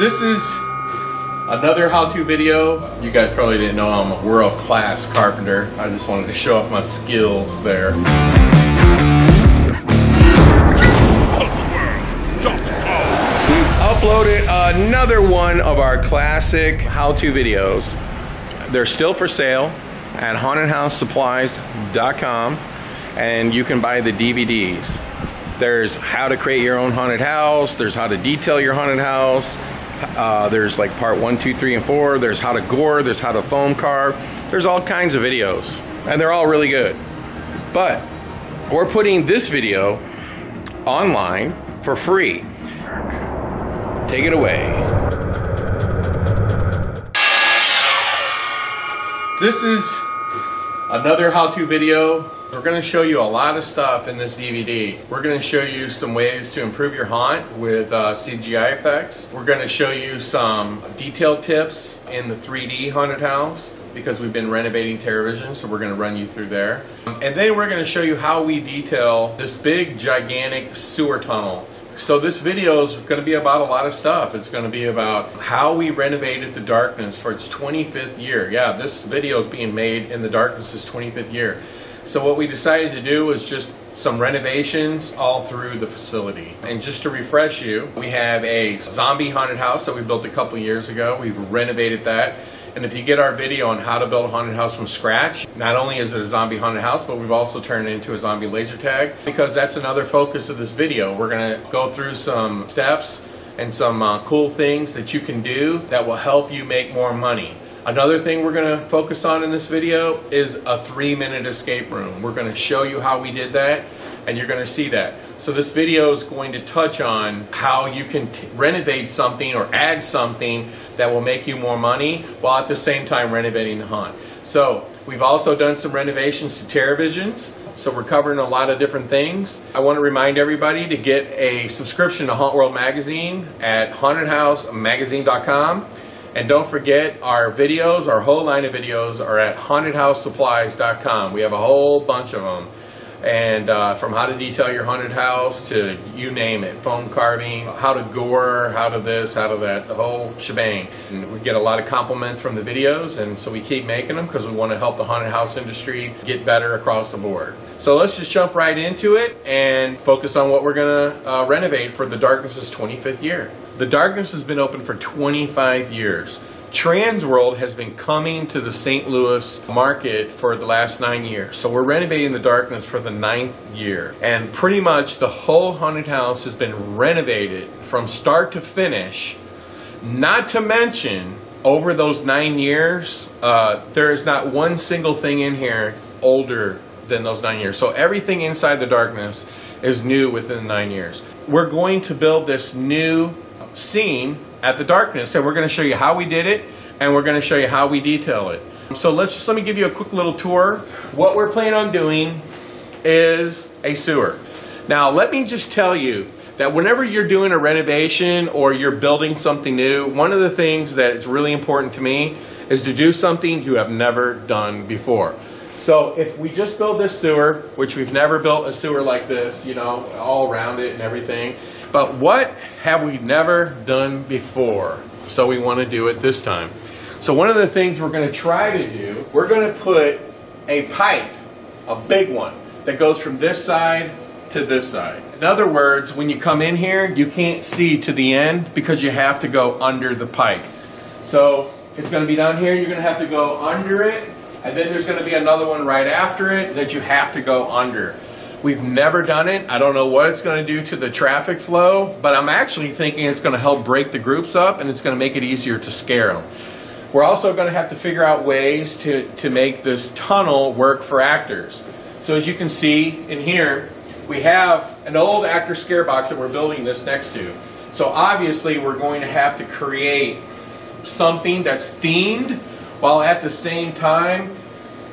This is another how-to video. You guys probably didn't know I'm a world-class carpenter. I just wanted to show off my skills there. We've uploaded another one of our classic how-to videos. They're still for sale at hauntedhousesupplies.com, and you can buy the DVDs. There's how to create your own haunted house, there's how to detail your haunted house, there's like part 1, 2, 3, and 4, there's how to gore, there's how to foam carve, there's all kinds of videos, and they're all really good. But we're putting this video online for free. Take it away. This is another how-to video. We're going to show you a lot of stuff in this DVD. We're going to show you some ways to improve your haunt with CGI effects. We're going to show you some detailed tips in the 3D haunted house because we've been renovating television, so we're going to run you through there. And then we're going to show you how we detail this big, gigantic sewer tunnel. So this video is going to be about a lot of stuff. It's going to be about how we renovated the Darkness for its 25th year. Yeah, this video is being made in the Darkness's 25th year. So what we decided to do was just some renovations all through the facility. And just to refresh you, we have a zombie haunted house that we built a couple years ago. We've renovated that. And if you get our video on how to build a haunted house from scratch, not only is it a zombie haunted house, but we've also turned it into a zombie laser tag, because that's another focus of this video. We're going to go through some steps and some cool things that you can do that will help you make more money. Another thing we're going to focus on in this video is a 3-minute escape room. We're going to show you how we did that, and you're going to see that. So this video is going to touch on how you can renovate something or add something that will make you more money while at the same time renovating the haunt. So we've also done some renovations to televisions. So we're covering a lot of different things. I want to remind everybody to get a subscription to Hauntworld magazine at hauntedhousemagazine.com. And don't forget, our videos, our whole line of videos are at hauntedhousesupplies.com. We have a whole bunch of them. And from how to detail your haunted house to you name it, foam carving, how to gore, how to this, how to that, the whole shebang. And we get a lot of compliments from the videos, and so we keep making them because we want to help the haunted house industry get better across the board. So let's just jump right into it and focus on what we're going to renovate for the Darkness's 25th year. The Darkness has been open for 25 years. Transworld has been coming to the St. Louis market for the last 9 years. So we're renovating the Darkness for the 9th year. And pretty much the whole haunted house has been renovated from start to finish. Not to mention, over those 9 years, there is not one single thing in here older than those 9 years. So everything inside the Darkness is new within 9 years. We're going to build this new scene at the Darkness, and we're going to show you how we did it, and we're going to show you how we detail it. So let me give you a quick little tour. What we're planning on doing is a sewer. Now let me just tell you that whenever you're doing a renovation or you're building something new, one of the things that is really important to me is to do something you have never done before. So if we just build this sewer, which we've never built a sewer like this, you know, all around it and everything, but what have we never done before? So we want to do it this time. So one of the things we're going to try to do, we're going to put a pipe, a big one, that goes from this side to this side. In other words, when you come in here, you can't see to the end because you have to go under the pipe. So it's going to be down here, you're going to have to go under it, and then there's going to be another one right after it that you have to go under. We've never done it. I don't know what it's going to do to the traffic flow, but I'm actually thinking it's going to help break the groups up, and it's going to make it easier to scare them. We're also going to have to figure out ways to make this tunnel work for actors. So as you can see in here, we have an old actor scare box that we're building this next to. So obviously we're going to have to create something that's themed, while at the same time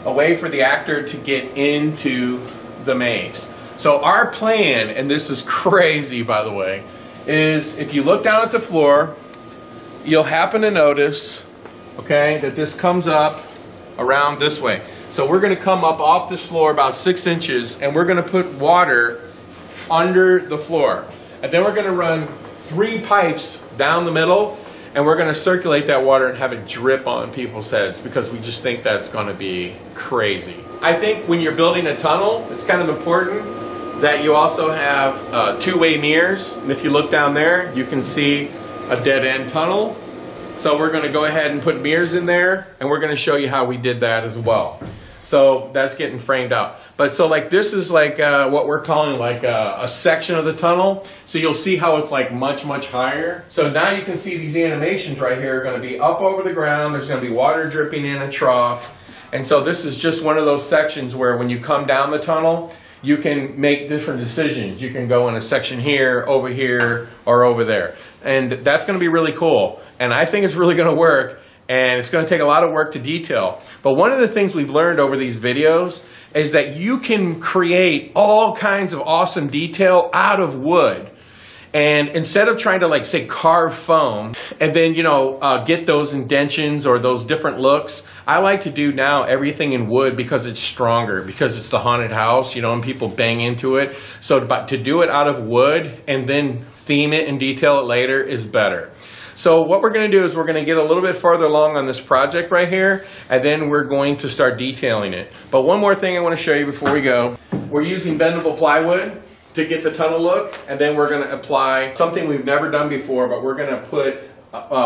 a way for the actor to get into the maze. So our plan, and this is crazy by the way, is if you look down at the floor, you'll happen to notice, okay, that this comes up around this way. So we're going to come up off this floor about 6 inches, and we're going to put water under the floor. And then we're going to run 3 pipes down the middle, and we're going to circulate that water and have it drip on people's heads because we just think that's going to be crazy. I think when you're building a tunnel, it's kind of important that you also have two-way mirrors. And if you look down there, you can see a dead-end tunnel. So we're going to go ahead and put mirrors in there, and we're going to show you how we did that as well. So that's getting framed out. But so like this is like what we're calling like a section of the tunnel. So you'll see how it's like much higher. So now you can see these animations right here are going to be up over the ground. There's going to be water dripping in a trough. And so this is just one of those sections where when you come down the tunnel, you can make different decisions. You can go in a section here, or over there. And that's going to be really cool. And I think it's really going to work. And it's going to take a lot of work to detail. But one of the things we've learned over these videos is that you can create all kinds of awesome detail out of wood. And instead of trying to, like, say, carve foam and then, you know, get those indentions or those different looks, I like to do now everything in wood because it's stronger, because it's the haunted house, you know, and people bang into it. So to do it out of wood and then theme it and detail it later is better. So what we're going to do is we're going to get a little bit farther along on this project right here, and then we're going to start detailing it. But one more thing I want to show you before we go. We're using bendable plywood to get the tunnel look, and then we're going to apply something we've never done before, but we're going to put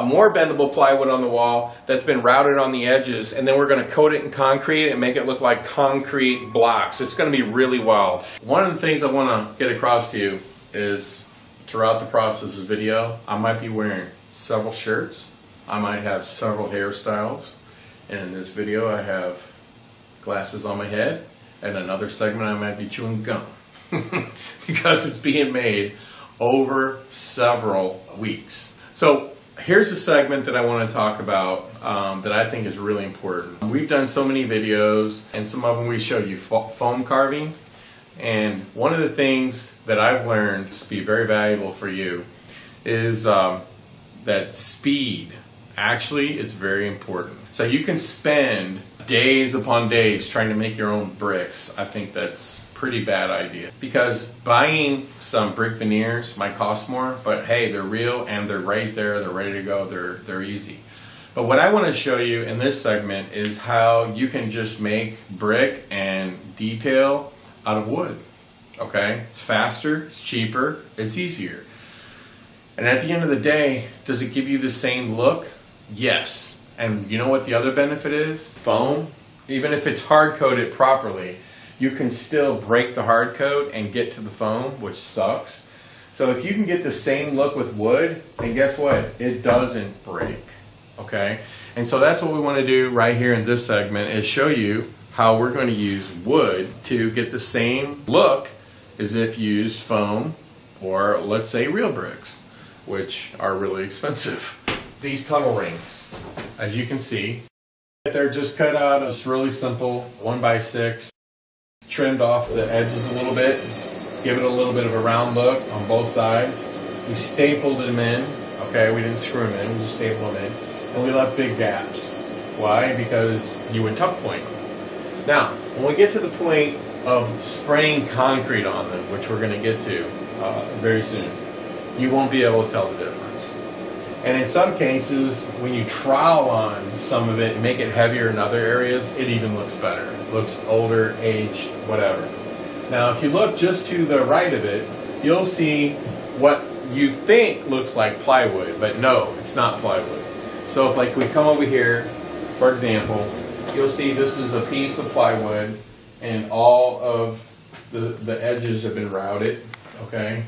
more bendable plywood on the wall that's been routed on the edges, and then we're going to coat it in concrete and make it look like concrete blocks. It's going to be really wild. One of the things I want to get across to you is throughout the process of this video, I might be wearing several shirts, I might have several hairstyles, and in this video I have glasses on my head, and another segment I might be chewing gum because it's being made over several weeks. So here's a segment that I want to talk about that I think is really important. We've done so many videos, and some of them we showed you foam carving, and one of the things that I've learned to be very valuable for you is that speed actually is very important. So you can spend days upon days trying to make your own bricks. I think that's a pretty bad idea, because buying some brick veneers might cost more, but hey, they're real and they're right there, they're ready to go, they're easy. But what I want to show you in this segment is how you can just make brick and detail out of wood. Okay, it's faster, it's cheaper, it's easier. And at the end of the day, does it give you the same look? Yes. And you know what the other benefit is? Foam. Even if it's hard coated properly, you can still break the hard coat and get to the foam, which sucks. So if you can get the same look with wood, then guess what? It doesn't break. Okay? And so that's what we want to do right here in this segment, is show you how we're going to use wood to get the same look as if you used foam or, let's say, real bricks, which are really expensive. These tunnel rings, as you can see, they're just cut out of this really simple 1x6, trimmed off the edges a little bit, give it a little bit of a round look on both sides. We stapled them in, okay, we didn't screw them in, we just stapled them in, and we left big gaps. Why? Because you would tuck point them. Now, when we get to the point of spraying concrete on them, which we're going to get to very soon, you won't be able to tell the difference. And in some cases, when you trowel on some of it and make it heavier in other areas, it even looks better. It looks older, aged, whatever. Now, if you look just to the right of it, you'll see what you think looks like plywood, but no, it's not plywood. So if like we come over here, for example, you'll see this is a piece of plywood and all of the edges have been routed, okay,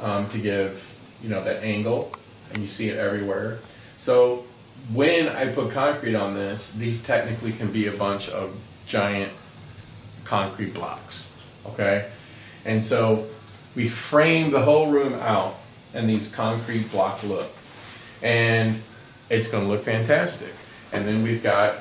to give, you know, that angle, and you see it everywhere. So when I put concrete on this, these technically can be a bunch of giant concrete blocks, okay? And so we frame the whole room out in these concrete block look, and it's going to look fantastic. And then we've got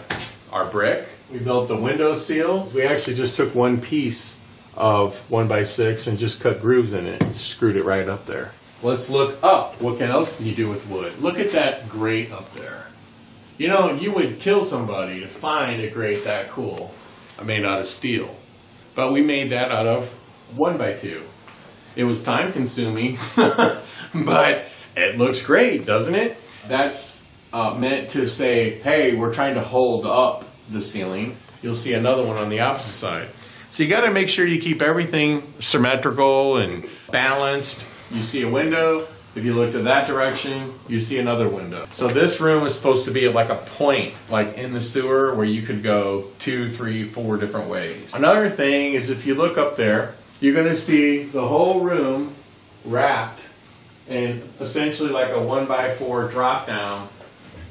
our brick. We built the window seal. We actually just took one piece of 1x6 and just cut grooves in it and screwed it right up there. Let's look up. What else can you do with wood? Look at that grate up there. You know, you would kill somebody to find a grate that cool, made out of steel. But we made that out of 1x2. It was time consuming, but it looks great, doesn't it? that's meant to say, hey, we're trying to hold up the ceiling. You'll see another one on the opposite side. So you got to make sure you keep everything symmetrical and balanced. You see a window. If you look to that direction, you see another window. So this room is supposed to be like a point, like in the sewer, where you could go 2, 3, 4 different ways. Another thing is, if you look up there, you're going to see the whole room wrapped in essentially like a 1x4 drop down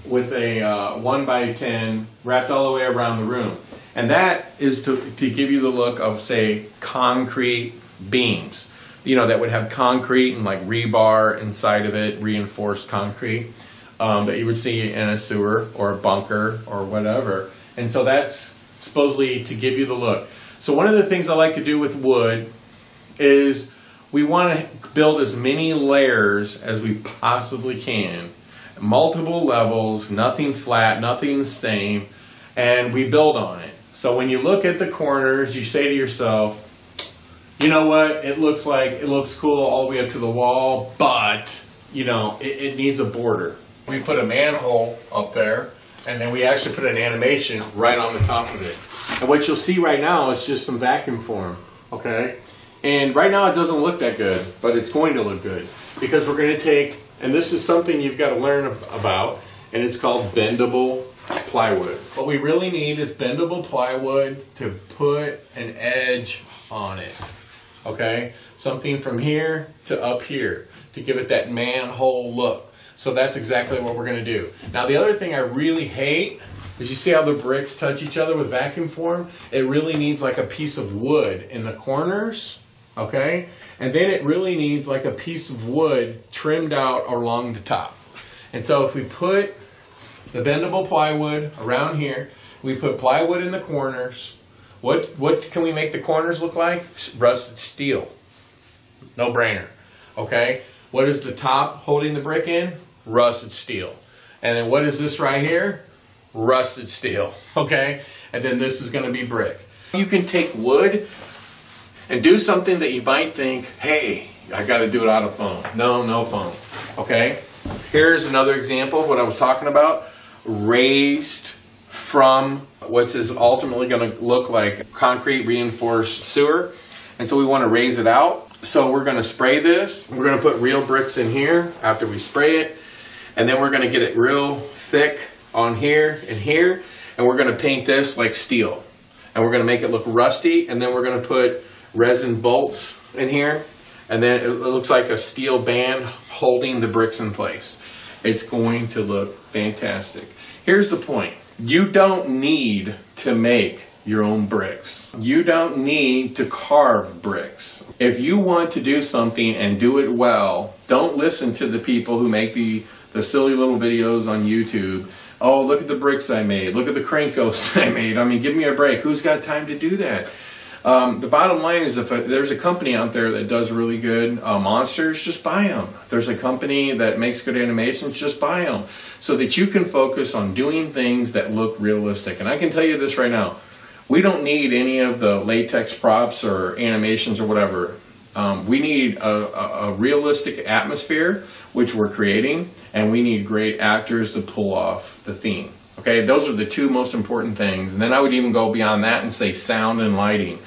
with a 1x10 wrapped all the way around the room. And that is to give you the look of, say, concrete beams. You know, that would have concrete and like rebar inside of it, reinforced concrete, that you would see in a sewer or a bunker or whatever. And so that's supposedly to give you the look. So one of the things I like to do with wood is we want to build as many layers as we possibly can. Multiple levels, nothing flat, nothing the same, and we build on it. So when you look at the corners, you say to yourself, you know what, it looks cool all the way up to the wall, but, you know, it needs a border. We put a manhole up there, and then we actually put an animation right on the top of it. And what you'll see right now is just some vacuum form, okay? And right now it doesn't look that good, but it's going to look good. Because we're going to take, and this is something you've got to learn about, and it's called bendable plywood. What we really need is bendable plywood to put an edge on it. Okay, something from here to up here to give it that manhole look. So that's exactly what we're going to do. Now the other thing I really hate is, you see how the bricks touch each other with vacuum form? It really needs like a piece of wood in the corners, okay? And then it really needs like a piece of wood trimmed out along the top. And so if we put the bendable plywood around here, we put plywood in the corners. What can we make the corners look like? Rusted steel. No brainer. Okay? What is the top holding the brick in? Rusted steel. And then what is this right here? Rusted steel. Okay? And then this is going to be brick. You can take wood and do something that you might think, hey, I got to do it out of foam. No foam. Okay? Here's another example of what I was talking about. Raised from what is ultimately going to look like concrete reinforced sewer. And so we want to raise it out. So we're going to spray this. We're going to put real bricks in here after we spray it. And then we're going to get it real thick on here and here. And we're going to paint this like steel. And we're going to make it look rusty. And then we're going to put resin bolts in here. And then it looks like a steel band holding the bricks in place. It's going to look fantastic. Here's the point. You don't need to make your own bricks. You don't need to carve bricks. If you want to do something and do it well, don't listen to the people who make the silly little videos on YouTube. Oh, look at the bricks I made. Look at the crank ghosts I made. I mean, give me a break. Who's got time to do that? The bottom line is, if there's a company out there that does really good monsters, just buy them. If there's a company that makes good animations, just buy them. So that you can focus on doing things that look realistic. And I can tell you this right now. We don't need any of the latex props or animations or whatever. We need a realistic atmosphere, which we're creating. And we need great actors to pull off the theme. Okay, those are the two most important things. And then I would even go beyond that and say sound and lighting.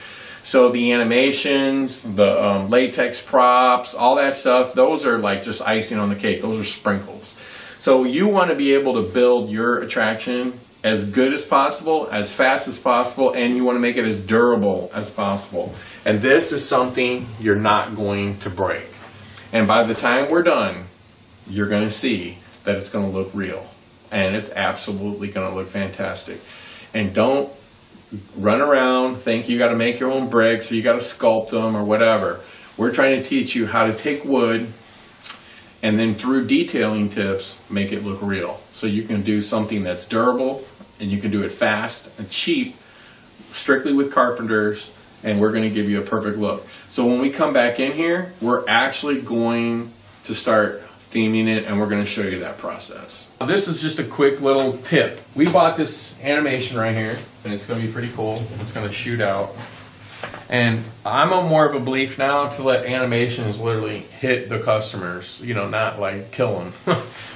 So the animations, the latex props, all that stuff, those are like just icing on the cake. Those are sprinkles. So you want to be able to build your attraction as good as possible, as fast as possible, and you want to make it as durable as possible. And this is something you're not going to break. And by the time we're done, you're going to see that it's going to look real. And it's absolutely going to look fantastic. And don't run around, think you got to make your own bricks or you got to sculpt them or whatever. We're trying to teach you how to take wood and then through detailing tips, make it look real. So you can do something that's durable and you can do it fast and cheap, strictly with carpenters, and we're going to give you a perfect look. So when we come back in here, we're actually going to start theming it, and we're going to show you that process. This is just a quick little tip. We bought this animation right here, and it's going to be pretty cool. It's going to shoot out. And I'm on more of a belief now to let animations literally hit the customers, you know, not like kill them,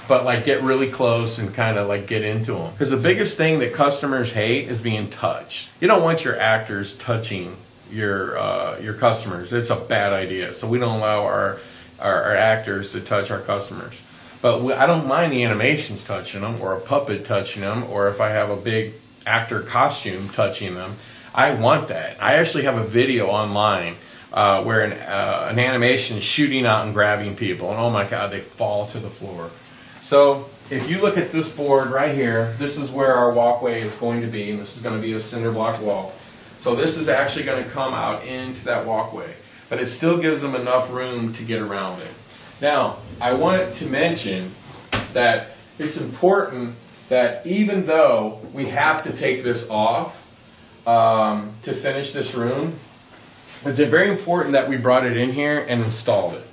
but like get really close and kind of like get into them. Because the biggest thing that customers hate is being touched. You don't want your actors touching your customers. It's a bad idea. So we don't allow our actors to touch our customers. But I don't mind the animations touching them, or a puppet touching them, or if I have a big actor costume touching them. I want that. I actually have a video online where an animation is shooting out and grabbing people, and oh my God, they fall to the floor. So if you look at this board right here, this is where our walkway is going to be, and this is going to be a cinder block wall. So this is actually going to come out into that walkway, but it still gives them enough room to get around it. Now, I wanted to mention that it's important that even though we have to take this off to finish this room, it's very important that we brought it in here and installed it.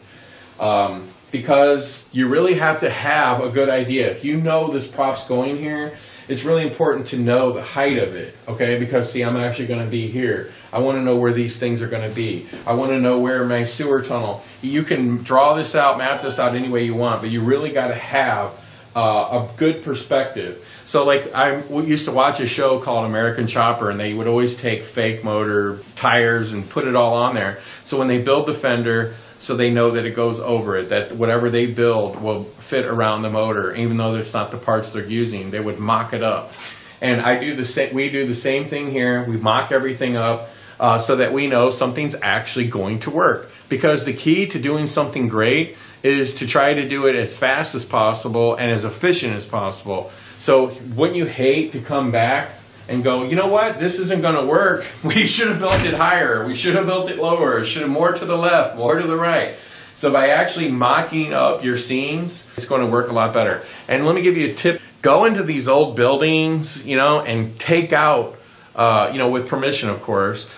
Because you really have to have a good idea. If you know this prop's going here, it's really important to know the height of it, okay? Because see, I'm actually going to be here. I want to know where these things are going to be. I want to know where my sewer tunnel. You can draw this out, map this out any way you want, but you really got to have a good perspective. So like we used to watch a show called American Chopper, and they would always take fake motor tires and put it all on there. So when they build the fender, so they know that it goes over it, that whatever they build will fit around the motor, even though it's not the parts they're using. They would mock it up. And we do the same thing here. We mock everything up so that we know something's actually going to work. Because the key to doing something great is to try to do it as fast as possible and as efficient as possible. So wouldn't you hate to come back and go, you know what, this isn't going to work. We should have built it higher. We should have built it lower. Should have more to the left, more to the right. So by actually mocking up your scenes, it's going to work a lot better. And let me give you a tip. Go into these old buildings, you know, and take out, you know, with permission, of course,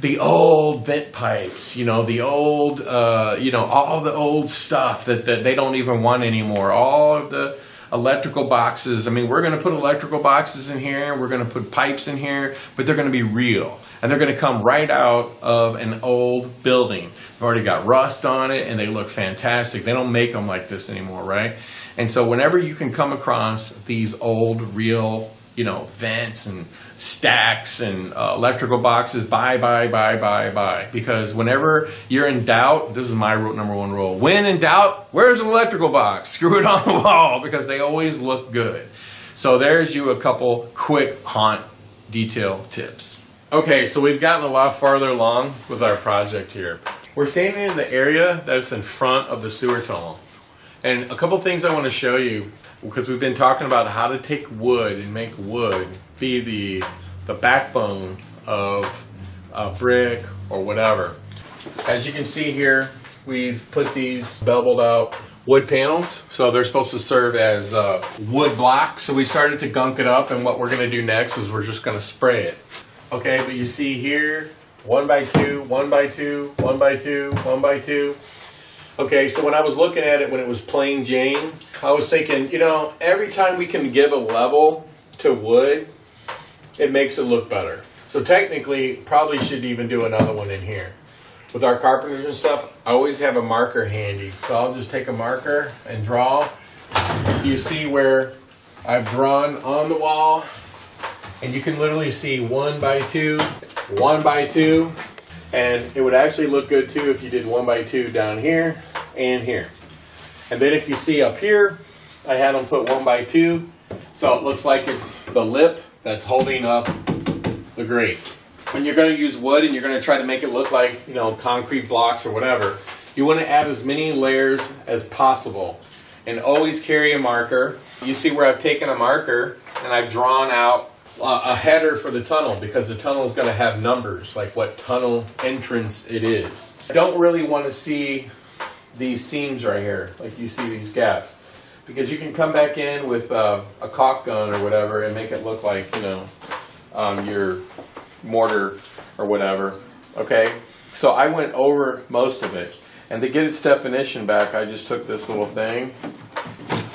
the old vent pipes, you know, the old, you know, all the old stuff that they don't even want anymore. All of the electrical boxes. I mean, we're going to put electrical boxes in here. We're going to put pipes in here, but they're going to be real. And they're going to come right out of an old building. They've already got rust on it, and they look fantastic. They don't make them like this anymore, right? And so whenever you can come across these old, real, you know, vents and stacks and electrical boxes, buy. Because whenever you're in doubt, this is my number one rule. When in doubt, where's an electrical box? Screw it on the wall, because they always look good. So there's you a couple quick haunt detail tips. Okay, so we've gotten a lot farther along with our project here. We're standing in the area that's in front of the sewer tunnel. And a couple things I want to show you, because we've been talking about how to take wood and make wood be the backbone of a brick or whatever. As you can see here, we've put these beveled out wood panels, so they're supposed to serve as wood blocks. So we started to gunk it up, and what we're going to do next is we're just going to spray it. Okay, but you see here, 1 by 2, 1 by 2, 1 by 2, 1 by 2. Okay, so when I was looking at it when it was plain Jane, I was thinking, you know, every time we can give a level to wood, it makes it look better. So technically, probably should even do another one in here. With our carpenters and stuff, I always have a marker handy. So I'll just take a marker and draw. You see where I've drawn on the wall, and you can literally see 1 by 2, 1 by 2. And it would actually look good too if you did 1 by 2 down here and here. And then if you see up here, I had them put 1 by 2. So it looks like it's the lip that's holding up the grate. When you're going to use wood and you're going to try to make it look like, you know, concrete blocks or whatever, you want to add as many layers as possible. And always carry a marker. You see where I've taken a marker and I've drawn out a header for the tunnel, because the tunnel is going to have numbers, like what tunnel entrance it is. I don't really want to see these seams right here, like you see these gaps, because you can come back in with a caulk gun or whatever and make it look like, you know, your mortar or whatever. Okay, so I went over most of it, and to get its definition back, I just took this little thing.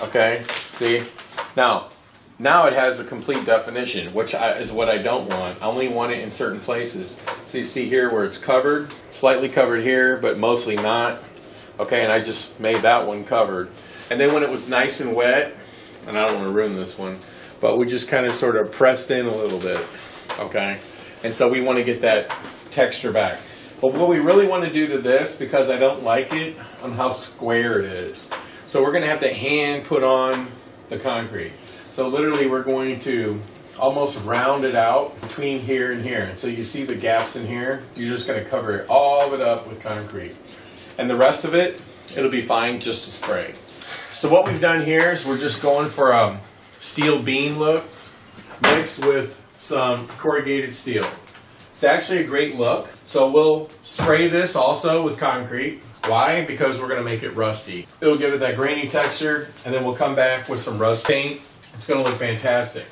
Okay, see, now it has a complete definition, which is what I don't want. I only want it in certain places. So you see here where it's covered, slightly covered here, but mostly not. Okay, and I just made that one covered. And then when it was nice and wet, and I don't want to ruin this one, but we just kind of sort of pressed in a little bit, okay? And so we want to get that texture back. But what we really want to do to this, because I don't like it on how square it is, so we're going to have to hand put on the concrete. So literally we're going to almost round it out between here and here. And so you see the gaps in here, you're just going to cover all of it up with concrete. And the rest of it, it'll be fine just to spray. So what we've done here is we're just going for a steel beam look mixed with some corrugated steel. It's actually a great look. So we'll spray this also with concrete. Why? Because we're going to make it rusty. It'll give it that grainy texture, and then we'll come back with some rust paint. It's going to look fantastic.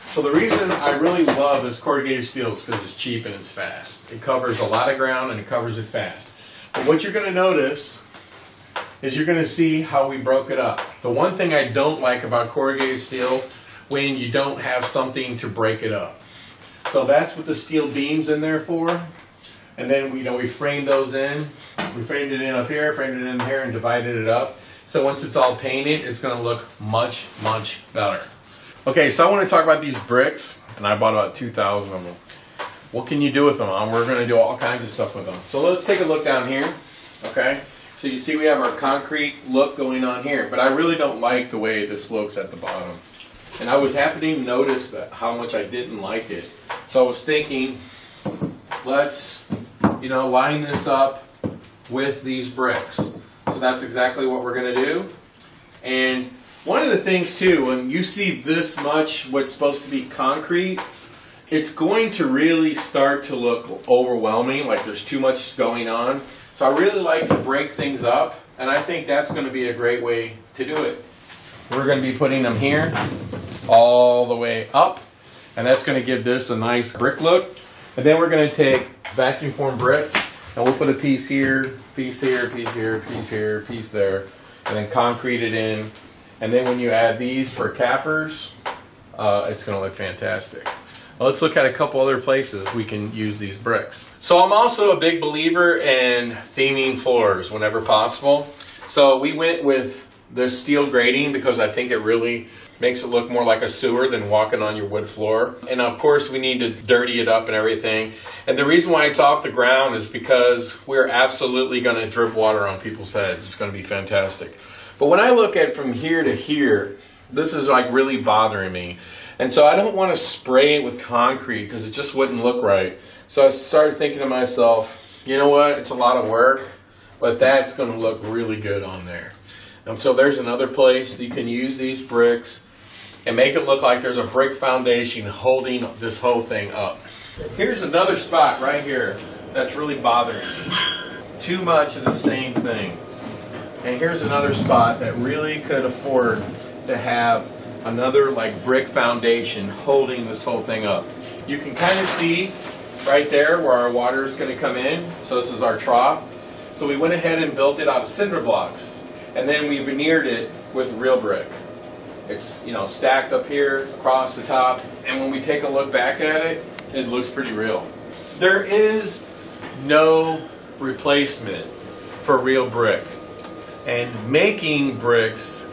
So the reason I really love this corrugated steel is because it's cheap and it's fast. It covers a lot of ground and it covers it fast. But what you're going to notice is you're going to see how we broke it up. The one thing I don't like about corrugated steel, when you don't have something to break it up. So that's what the steel beam's in there for. And then we framed those in. We framed it in up here, framed it in here, and divided it up. So once it's all painted, it's going to look much, much better. Okay, so I want to talk about these bricks, and I bought about 2,000 of them. What can you do with them? We're going to do all kinds of stuff with them. So let's take a look down here. Okay, so you see we have our concrete look going on here, but I really don't like the way this looks at the bottom. And I was happening to notice that how much I didn't like it. So I was thinking, let's, line this up with these bricks. So that's exactly what we're going to do. And one of the things too, when you see this much what's supposed to be concrete, it's going to really start to look overwhelming, like there's too much going on. So I really like to break things up, and I think that's going to be a great way to do it. We're going to be putting them here all the way up, and that's going to give this a nice brick look. And then we're going to take vacuum formed bricks, and we'll put a piece here, piece here, piece here, piece here, piece there, and then concrete it in. And then when you add these for cappers, it's going to look fantastic. Now let's look at a couple other places we can use these bricks. So I'm also a big believer in theming floors whenever possible. So we went with the steel grating because I think it really makes it look more like a sewer than walking on your wood floor. And of course we need to dirty it up and everything. And the reason why it's off the ground is because we're absolutely going to drip water on people's heads. It's going to be fantastic. But when I look at from here to here, this is like really bothering me. And so I don't want to spray it with concrete because it just wouldn't look right. So I started thinking to myself, you know what, it's a lot of work, but that's going to look really good on there. And so there's another place that you can use these bricks and make it look like there's a brick foundation holding this whole thing up. Here's another spot right here that's really bothering me. Too much of the same thing. And here's another spot that really could afford to have another like brick foundation holding this whole thing up. You can kind of see right there where our water is going to come in. So this is our trough. So we went ahead and built it out of cinder blocks. And then we veneered it with real brick. It's, stacked up here across the top. And when we take a look back at it, it looks pretty real. There is no replacement for real brick. And making bricks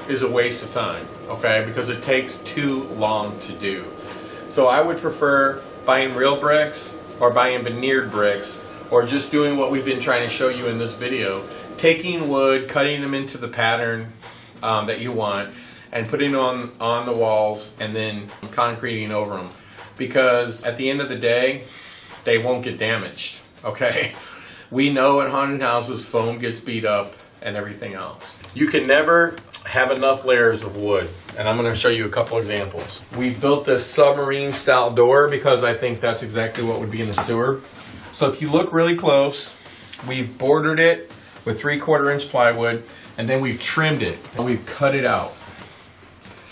is a waste of time, okay? Because it takes too long to do. So I would prefer buying real bricks or buying veneered bricks or just doing what we've been trying to show you in this video. Taking wood, cutting them into the pattern that you want and putting them on the walls and then concreting over them. Because at the end of the day, they won't get damaged, okay? We know at haunted houses foam gets beat up and everything else. You can never have enough layers of wood, and I'm going to show you a couple examples. We built this submarine style door because I think that's exactly what would be in the sewer. So if you look really close, we've bordered it with 3/4 inch plywood, and then we've trimmed it and we've cut it out.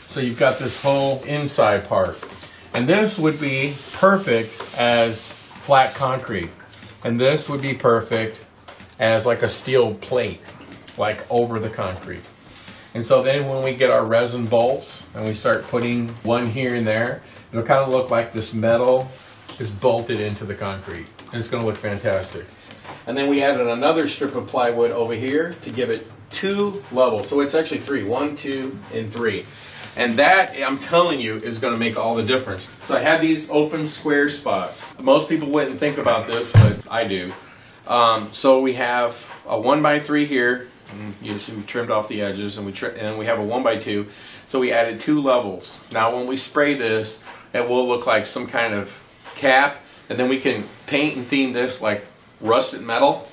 So you've got this whole inside part, and this would be perfect as flat concrete, and this would be perfect as like a steel plate, like over the concrete. And so then when we get our resin bolts and we start putting one here and there, it'll kind of look like this metal is bolted into the concrete, and it's going to look fantastic. And then we added another strip of plywood over here to give it 2 levels. So it's actually 3, 1, 2, and 3. And that, I'm telling you, is going to make all the difference. So I had these open square spots. Most people wouldn't think about this, but I do. So we have a 1x3 here. And you see we trimmed off the edges, and we have a 1x2. So we added 2 levels. Now when we spray this, it will look like some kind of cap, and then we can paint and theme this like rusted metal.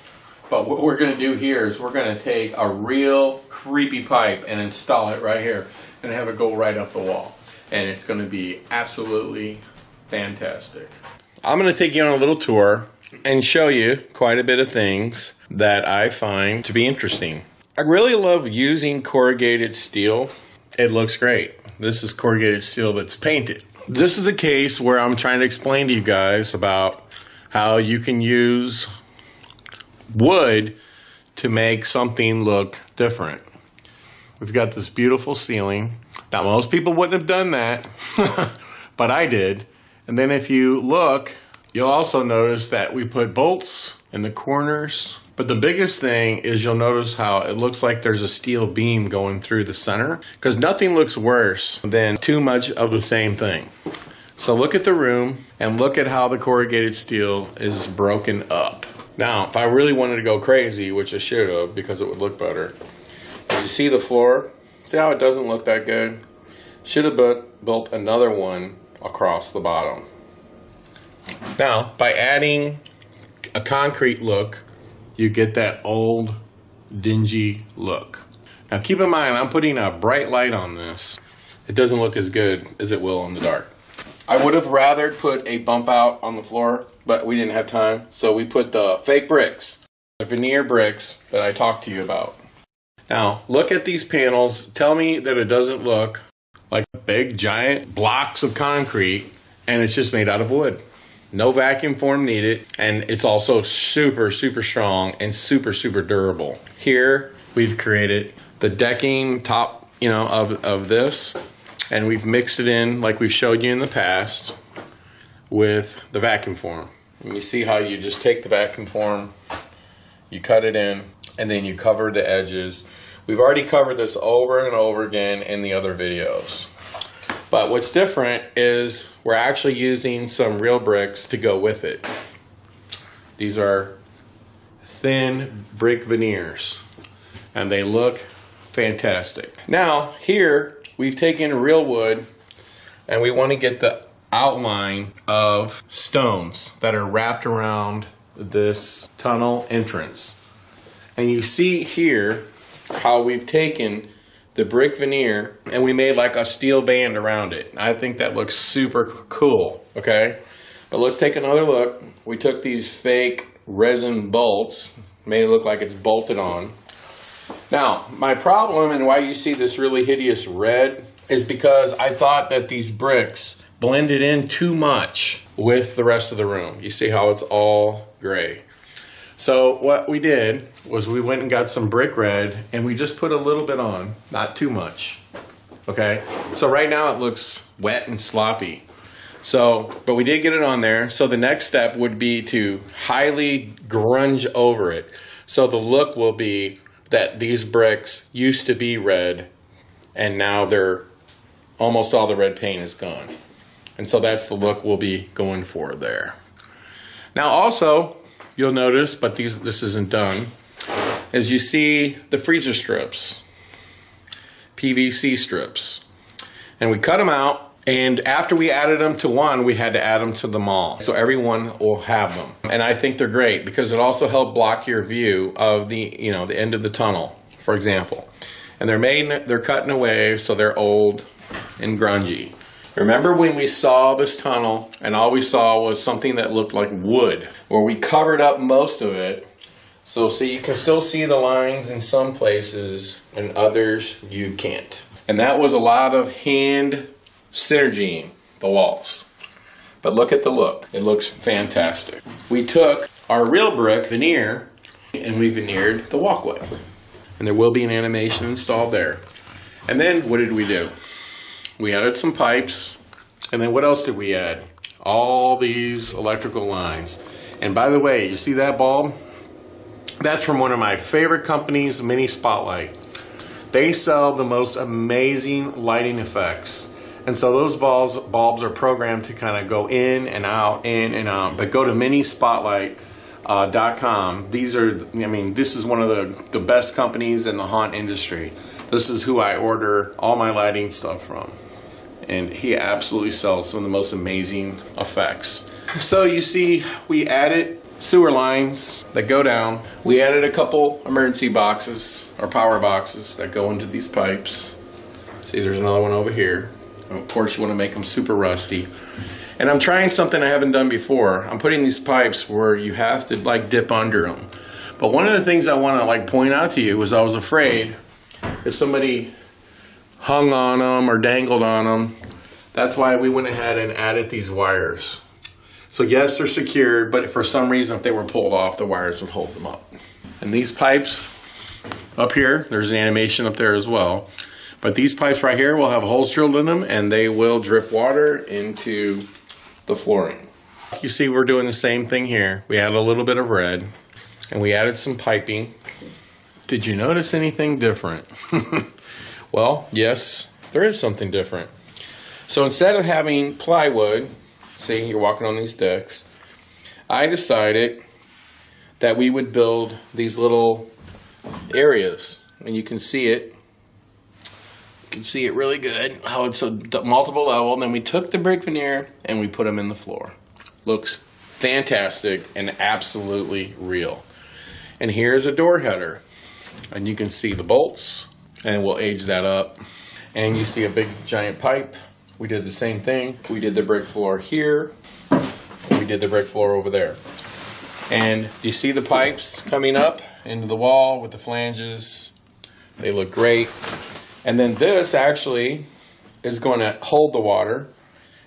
But what we're going to do here is we're going to take a real creepy pipe and install it right here and have it go right up the wall. And it's going to be absolutely fantastic. I'm going to take you on a little tour and show you quite a bit of things that I find to be interesting. I really love using corrugated steel. It looks great. This is corrugated steel that's painted. This is a case where I'm trying to explain to you guys about how you can use wood to make something look different. We've got this beautiful ceiling. Now most people wouldn't have done that, but I did. And then if you look, you'll also notice that we put bolts in the corners. But the biggest thing is you'll notice how it looks like there's a steel beam going through the center, because nothing looks worse than too much of the same thing. So look at the room and look at how the corrugated steel is broken up. Now, if I really wanted to go crazy, which I should have because it would look better, you see the floor? See how it doesn't look that good? Should have built another one across the bottom. Now, by adding a concrete look, you get that old, dingy look. Now keep in mind, I'm putting a bright light on this. It doesn't look as good as it will in the dark. I would have rather put a bump out on the floor, but we didn't have time. So we put the fake bricks, the veneer bricks that I talked to you about. Now, look at these panels. Tell me that it doesn't look like big, giant blocks of concrete, and it's just made out of wood. No vacuum form needed, and it's also super, super strong and super, super durable. Here, we've created the decking top, of this, and we've mixed it in like we've showed you in the past with the vacuum form. And you see how you just take the vacuum form, you cut it in, and then you cover the edges. We've already covered this over and over again in the other videos. But what's different is we're actually using some real bricks to go with it. These are thin brick veneers, and they look fantastic. Now, here we've taken real wood, and we want to get the outline of stones that are wrapped around this tunnel entrance. And you see here how we've taken the brick veneer and we made like a steel band around it. I think that looks super cool, okay? But let's take another look. We took these fake resin bolts, made it look like it's bolted on. Now, my problem and why you see this really hideous red is because I thought that these bricks blended in too much with the rest of the room. You see how it's all gray. So what we did was we went and got some brick red and we just put a little bit on, not too much, okay? So right now it looks wet and sloppy. But we did get it on there. So the next step would be to highly grunge over it. So the look will be that these bricks used to be red and now almost all the red paint is gone. And so that's the look we'll be going for there. Now also, you'll notice, but this isn't done, as you see the freezer strips, PVC strips. And we cut them out, and after we added them to one, we had to add them to them all. So everyone will have them. And I think they're great because it also helped block your view of the end of the tunnel, for example. And they're cutting away, so they're old and grungy. Remember when we saw this tunnel and all we saw was something that looked like wood, where we covered up most of it. So see, you can still see the lines in some places and others you can't. And that was a lot of hand synergying the walls. But look at the look. It looks fantastic. We took our real brick veneer and we veneered the walkway. And there will be an animation installed there. And then what did we do? We added some pipes, and then what else did we add? all these electrical lines. And by the way, you see that bulb? That's from one of my favorite companies, Mini Spotlight. They sell the most amazing lighting effects. And so those bulbs are programmed to kind of go in and out, in and out. But go to minispotlight.com. These are, I mean, this is one of the best companies in the haunt industry. This is who I order all my lighting stuff from. And he absolutely sells some of the most amazing effects. So you see, we added sewer lines that go down. We added a couple emergency boxes, or power boxes, that go into these pipes. See, there's another one over here. And of course, you want to make them super rusty. And I'm trying something I haven't done before. I'm putting these pipes where you have to like dip under them. But one of the things I want to like point out to you was I was afraid if somebody hung on them or dangled on them. That's why we went ahead and added these wires. So yes, they're secured, but for some reason, if they were pulled off, the wires would hold them up. And these pipes up here, there's an animation up there as well. But these pipes right here will have holes drilled in them, and they will drip water into the flooring. You see, we're doing the same thing here. We added a little bit of red, and we added some piping. Did you notice anything different? Well, yes, there is something different. So instead of having plywood, see, you're walking on these decks, I decided that we would build these little areas. And you can see it. You can see it really good, how it's a multiple level. And then we took the brick veneer and we put them in the floor. Looks fantastic and absolutely real. And here's a door header. And you can see the bolts. And we'll age that up. And you see a big giant pipe. We did the same thing. We did the brick floor here. We did the brick floor over there. And you see the pipes coming up into the wall with the flanges. They look great. And then this actually is going to hold the water.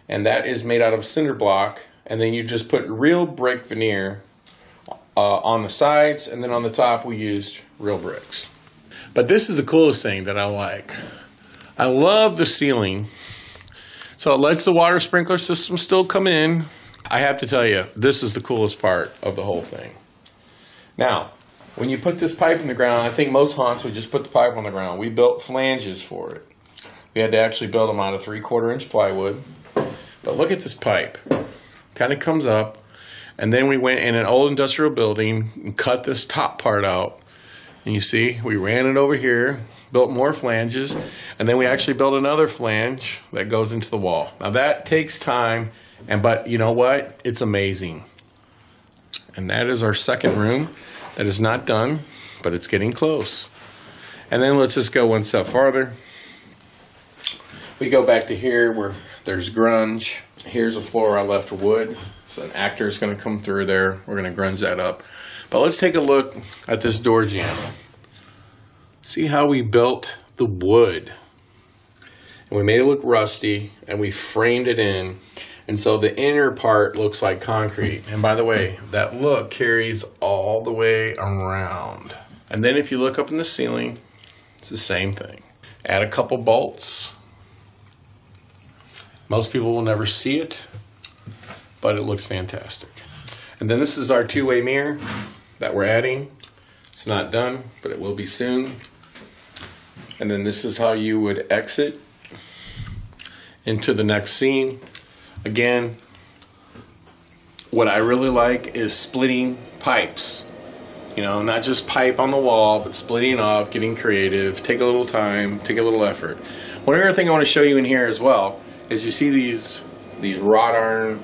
And that is made out of cinder block. And then you just put real brick veneer on the sides. And then on the top we used real bricks. But this is the coolest thing that I like. I love the ceiling. So it lets the water sprinkler system still come in. I have to tell you, this is the coolest part of the whole thing. Now, when you put this pipe in the ground, I think most haunts would just put the pipe on the ground. We built flanges for it. We had to actually build them out of 3/4 inch plywood. But look at this pipe. Kind of comes up. And then we went in an old industrial building and cut this top part out. And you see, we ran it over here. Built more flanges, and then we actually built another flange that goes into the wall. Now that takes time, but you know what? It's amazing. And that is our second room that is not done, but it's getting close. And then let's just go one step farther. We go back to here where there's grunge. Here's a floor I left for wood. So an actor is going to come through there. We're going to grunge that up. But let's take a look at this door jamb. See how we built the wood. And we made it look rusty, and we framed it in. And so the inner part looks like concrete. And by the way, that look carries all the way around. And then if you look up in the ceiling, it's the same thing. Add a couple bolts. Most people will never see it, but it looks fantastic. And then this is our two-way mirror that we're adding. It's not done, but it will be soon. And then this is how you would exit into the next scene. Again, what I really like is splitting pipes. You know, not just pipe on the wall, but splitting off, getting creative, take a little time, take a little effort. One other thing I want to show you in here as well is you see these wrought iron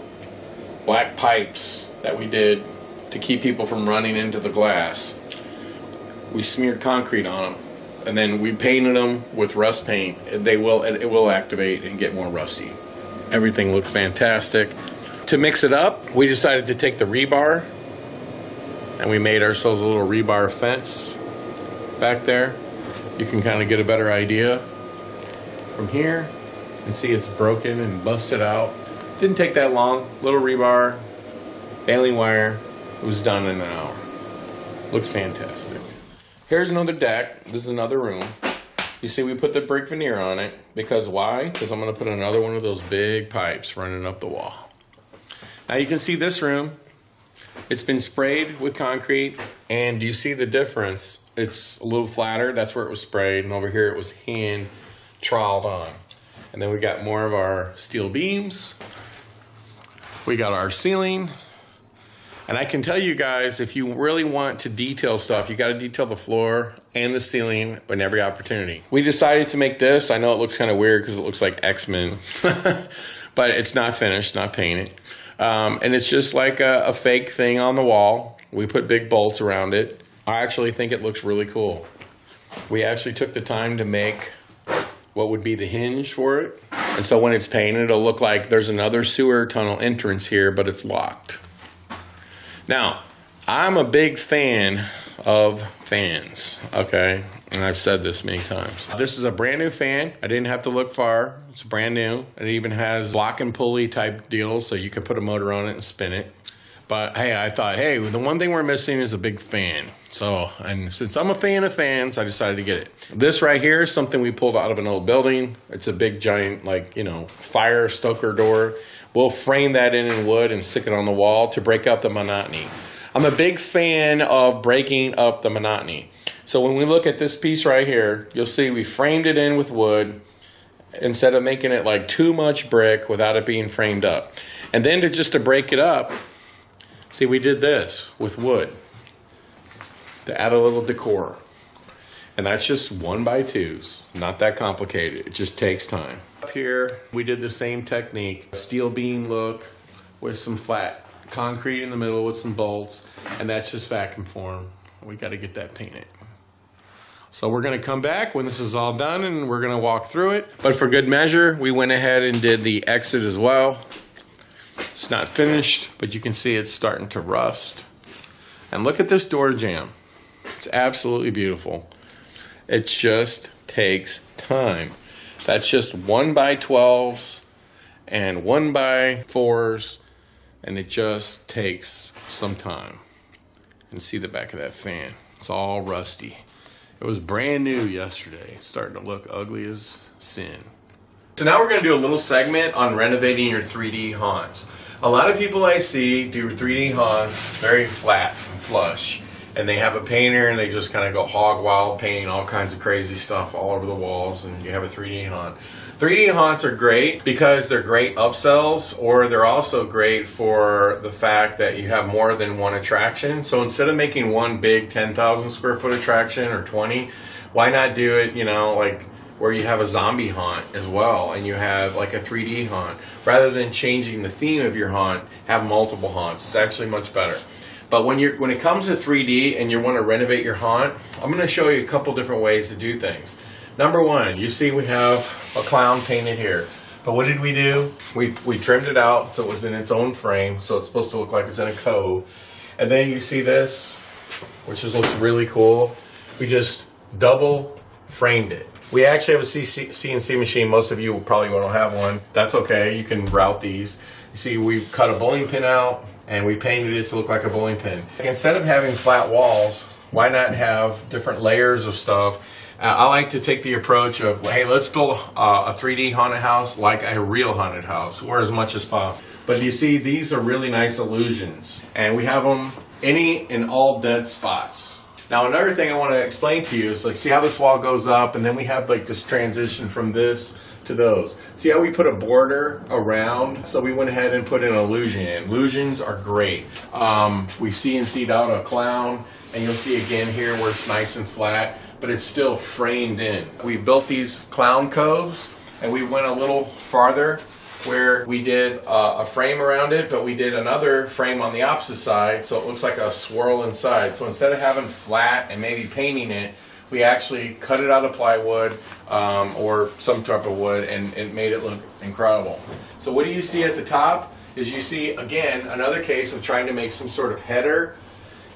black pipes that we did to keep people from running into the glass. We smeared concrete on them. And then we painted them with rust paint. It will activate and get more rusty. Everything looks fantastic. To mix it up, we decided to take the rebar and we made ourselves a little rebar fence back there. You can kind of get a better idea from here and see it's broken and busted out. Didn't take that long. Little rebar, baling wire. It was done in an hour. Looks fantastic. Here's another deck. This is another room. You see we put the brick veneer on it. Because why? Because I'm going to put another one of those big pipes running up the wall. Now you can see this room. It's been sprayed with concrete, and do you see the difference? It's a little flatter. That's where it was sprayed, and over here it was hand troweled on. And then we got more of our steel beams. We got our ceiling. And I can tell you guys, if you really want to detail stuff, you got to detail the floor and the ceiling in every opportunity. We decided to make this. I know it looks kind of weird because it looks like X-Men, but it's not finished, not painted. And it's just like a fake thing on the wall. We put big bolts around it. I actually think it looks really cool. We actually took the time to make what would be the hinge for it. And so when it's painted, it'll look like there's another sewer tunnel entrance here, but it's locked. Now, I'm a big fan of fans, okay? And I've said this many times. This is a brand new fan. I didn't have to look far. It's brand new. It even has block and pulley type deals, so you can put a motor on it and spin it. But hey, I thought, hey, the one thing we're missing is a big fan. So, and since I'm a fan of fans, I decided to get it. This right here is something we pulled out of an old building. It's a big giant, like, you know, fire stoker door. We'll frame that in wood and stick it on the wall to break up the monotony. I'm a big fan of breaking up the monotony. So when we look at this piece right here, you'll see we framed it in with wood instead of making it like too much brick without it being framed up. And then to break it up, see, we did this with wood to add a little decor. And that's just 1x2s, not that complicated. It just takes time. Up here, we did the same technique, steel beam look with some flat concrete in the middle with some bolts, and that's just vacuum form. We got to get that painted. So we're going to come back when this is all done and we're going to walk through it. But for good measure, we went ahead and did the exit as well. It's not finished, but you can see it's starting to rust. And look at this door jamb. It's absolutely beautiful. It just takes time. That's just 1x12s and 1x4s, and it just takes some time. And see the back of that fan. It's all rusty. It was brand new yesterday. It's starting to look ugly as sin. So now we're going to do a little segment on renovating your 3D haunts. A lot of people I see do 3D haunts very flat and flush. And they have a painter and they just kind of go hog wild, painting all kinds of crazy stuff all over the walls, and you have a 3D haunt. 3D haunts are great because they're great upsells, or they're also great for the fact that you have more than one attraction. So instead of making one big 10,000 square foot attraction or 20, why not do it, you know, like where you have a zombie haunt as well, and you have like a 3D haunt. Rather than changing the theme of your haunt, have multiple haunts. It's actually much better. But when it comes to 3D and you want to renovate your haunt, I'm going to show you a couple different ways to do things. Number one, you see we have a clown painted here. But what did we do? We trimmed it out so it was in its own frame, so it's supposed to look like it's in a cove. And then you see this, which just looks really cool. We just double framed it. We actually have a CNC machine. Most of you probably won't have one. That's okay. You can route these. You see, we cut a bowling pin out and we painted it to look like a bowling pin. Instead of having flat walls, why not have different layers of stuff? I like to take the approach of, hey, let's build a 3D haunted house like a real haunted house, or as much as possible. But you see, these are really nice illusions, and we have them any and all dead spots. Now, another thing I want to explain to you is, like, see how this wall goes up, and then we have like this transition from this to those. See how we put a border around? So we went ahead and put an illusion in. Illusions are great. We CNC'd out a clown, and you'll see again here where it's nice and flat, but it's still framed in. We built these clown coves, and we went a little farther where we did a frame around it, but we did another frame on the opposite side, so it looks like a swirl inside. So instead of having flat and maybe painting it, we actually cut it out of plywood or some type of wood, and it made it look incredible. So what do you see at the top is you see, again, another case of trying to make some sort of header.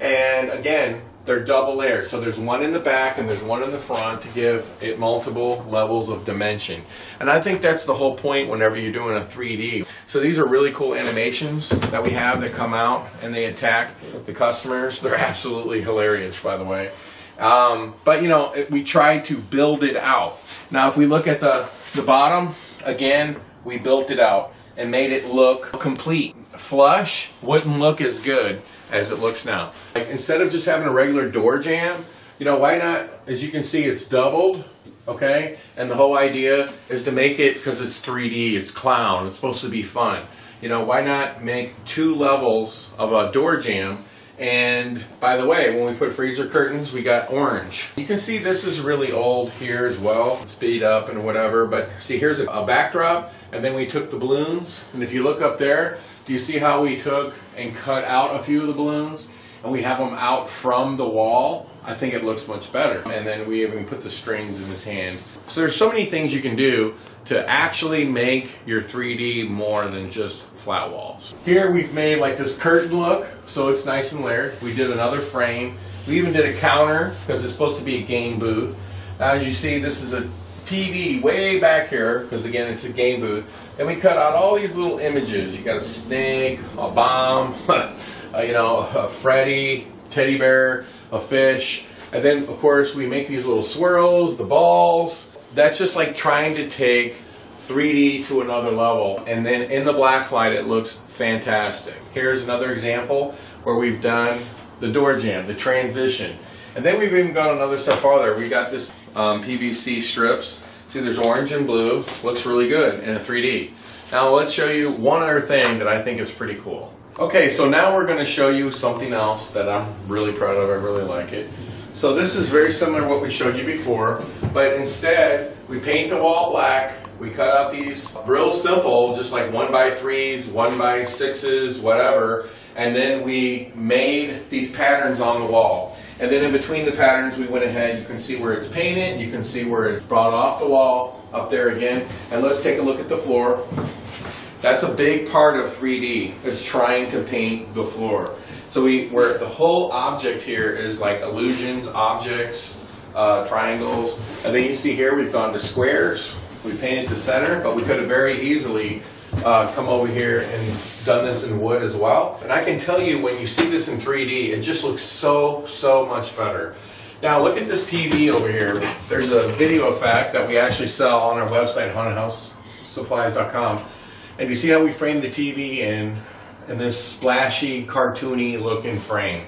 And again, they're double layered. So there's one in the back and there's one in the front to give it multiple levels of dimension. And I think that's the whole point whenever you're doing a 3D. So these are really cool animations that we have that come out and they attack the customers. They're absolutely hilarious, by the way. But you know, we try to build it out. Now if we look at the bottom, again, we built it out and made it look complete. flush wouldn't look as good as it looks now. Like, instead of just having a regular door jamb, you know, why not, as you can see, it's doubled, okay? And the whole idea is to make it, because it's 3D, it's clown, it's supposed to be fun. You know, why not make 2 levels of a door jamb? And by the way, when we put freezer curtains, we got orange. You can see this is really old here as well. It's beat up and whatever, but see, here's a backdrop, and then we took the balloons, and if you look up there, do you see how we took and cut out a few of the balloons? And we have them out from the wall. I think it looks much better. And then we even put the strings in his hand. So there's so many things you can do to actually make your 3D more than just flat walls. Here we've made like this curtain look, so it's nice and layered. We did another frame. We even did a counter, because it's supposed to be a game booth. Now, as you see, this is a TV way back here, because again, it's a game booth. Then we cut out all these little images. You got a snake, a bomb, you know, a Freddy, teddy bear, a fish. And then, of course, we make these little swirls, the balls. That's just like trying to take 3D to another level. And then in the black light, it looks fantastic. Here's another example where we've done the door jamb, the transition. And then we've even gone another step farther. We got this PVC strips. See, there's orange and blue. Looks really good in a 3D. Now let's show you one other thing that I think is pretty cool. Okay, so now we're going to show you something else that I'm really proud of. I really like it. So this is very similar to what we showed you before, but instead we paint the wall black. We cut out these real simple, just like 1x3s, 1x6s, whatever, and then we made these patterns on the wall. And then in between the patterns, we went ahead, you can see where it's painted, you can see where it's brought off the wall, up there again. And let's take a look at the floor. That's a big part of 3D, is trying to paint the floor. So where the whole object here is like illusions, objects, triangles. And then you see here we've gone to squares. We painted the center, but we could have very easily come over here and done this in wood as well. And I can tell you, when you see this in 3D, it just looks so much better. Now look at this TV over here. There's a video effect that we actually sell on our website, hauntedhousesupplies.com. And you see how we framed the TV in this splashy, cartoony looking frame.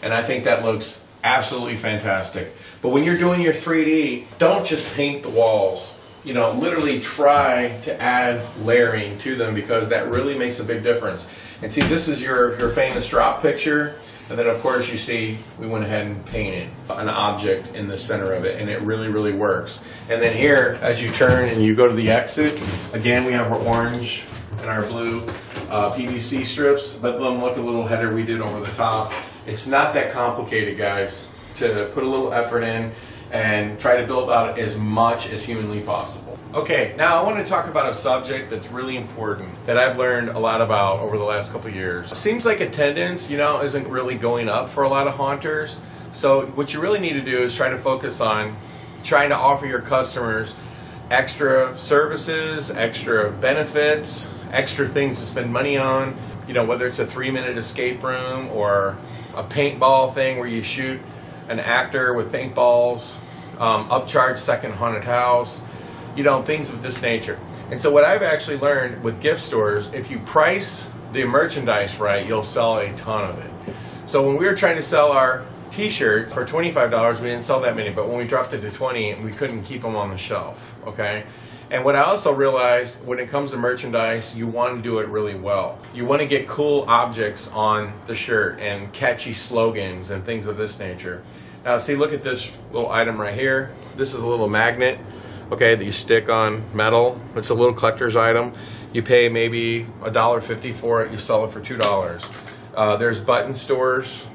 And I think that looks absolutely fantastic. But when you're doing your 3D, don't just paint the walls. You know, literally try to add layering to them, because that really makes a big difference. And see, this is your famous drop picture. And then, of course, you see we went ahead and painted an object in the center of it, and it really works. And then here, as you turn and you go to the exit, again, we have our orange and our blue PVC strips. But then look, a little header we did over the top. It's not that complicated, guys, to put a little effort in and try to build out as much as humanly possible. Okay, now I want to talk about a subject that's really important, that I've learned a lot about over the last couple of years. It seems like attendance, you know, isn't really going up for a lot of haunters. So what you really need to do is try to focus on trying to offer your customers extra services, extra benefits, extra things to spend money on. You know, whether it's a 3-minute escape room or a paintball thing where you shoot an actor with paintballs, upcharge second haunted house, you know, things of this nature. And so what I've actually learned with gift stores, if you price the merchandise right, you'll sell a ton of it. So when we were trying to sell our t-shirts for $25, we didn't sell that many, but when we dropped it to $20, we couldn't keep them on the shelf, okay? And what I also realized, when it comes to merchandise, you want to do it really well. You want to get cool objects on the shirt and catchy slogans and things of this nature. Now see, look at this little item right here. This is a little magnet, okay, that you stick on metal. It's a little collector's item. You pay maybe $1.50 for it, you sell it for $2. There's button stores,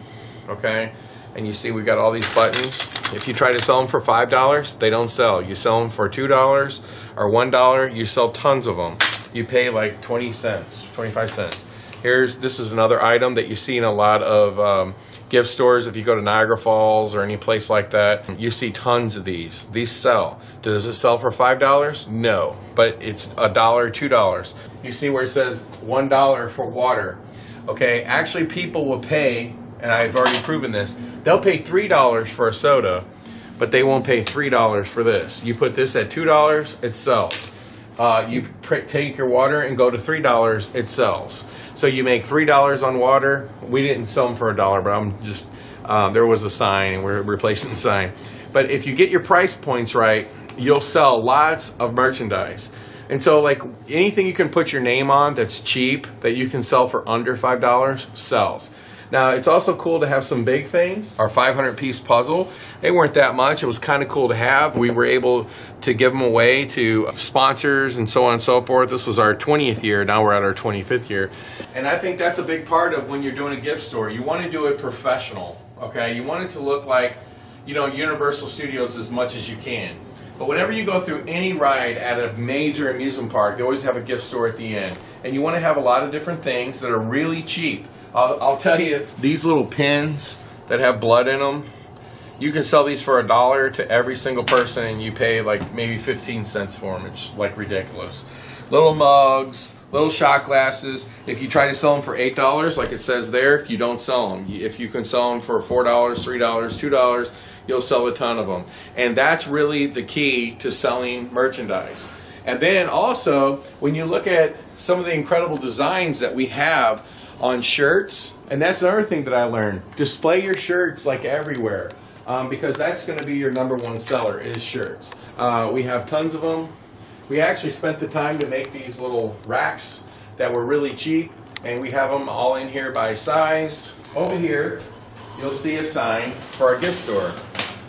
okay? And you see we got all these buttons. If you try to sell them for $5, they don't sell. You sell them for $2 or $1, you sell tons of them. You pay like 20 cents, 25 cents. This is another item that you see in a lot of gift stores. If you go to Niagara Falls or any place like that, you see tons of these. These sell. Does it sell for $5? No, but it's $1, $2. You see where it says $1 for water. Okay, actually people will pay, and I've already proven this, they'll pay $3 for a soda, but they won't pay $3 for this. You put this at $2, it sells. you take your water and go to $3, it sells. So you make $3 on water. We didn't sell them for $1, but I'm just, there was a sign and we're replacing the sign. But if you get your price points right, you'll sell lots of merchandise. And so like anything you can put your name on that's cheap, that you can sell for under $5, sells. Now, it's also cool to have some big things. Our 500-piece puzzle, they weren't that much. It was kind of cool to have. We were able to give them away to sponsors and so on and so forth. This was our 20th year. Now we're at our 25th year. And I think that's a big part of when you're doing a gift store. You want to do it professional, okay? You want it to look like, you know, Universal Studios as much as you can. But whenever you go through any ride at a major amusement park, they always have a gift store at the end. And you want to have a lot of different things that are really cheap. I'll tell you, these little pins that have blood in them, you can sell these for $1 to every single person, and you pay like maybe 15 cents for them. It's like ridiculous. Little mugs, little shot glasses. If you try to sell them for $8, like it says there, you don't sell them. If you can sell them for $4, $3, $2, you'll sell a ton of them. And that's really the key to selling merchandise. And then also, when you look at some of the incredible designs that we have on shirts, and that's another thing that I learned. Display your shirts like everywhere, because that's going to be your #1 seller is shirts. We have tons of them. We actually spent the time to make these little racks that were really cheap, and we have them all in here by size. Over here, you'll see a sign for our gift store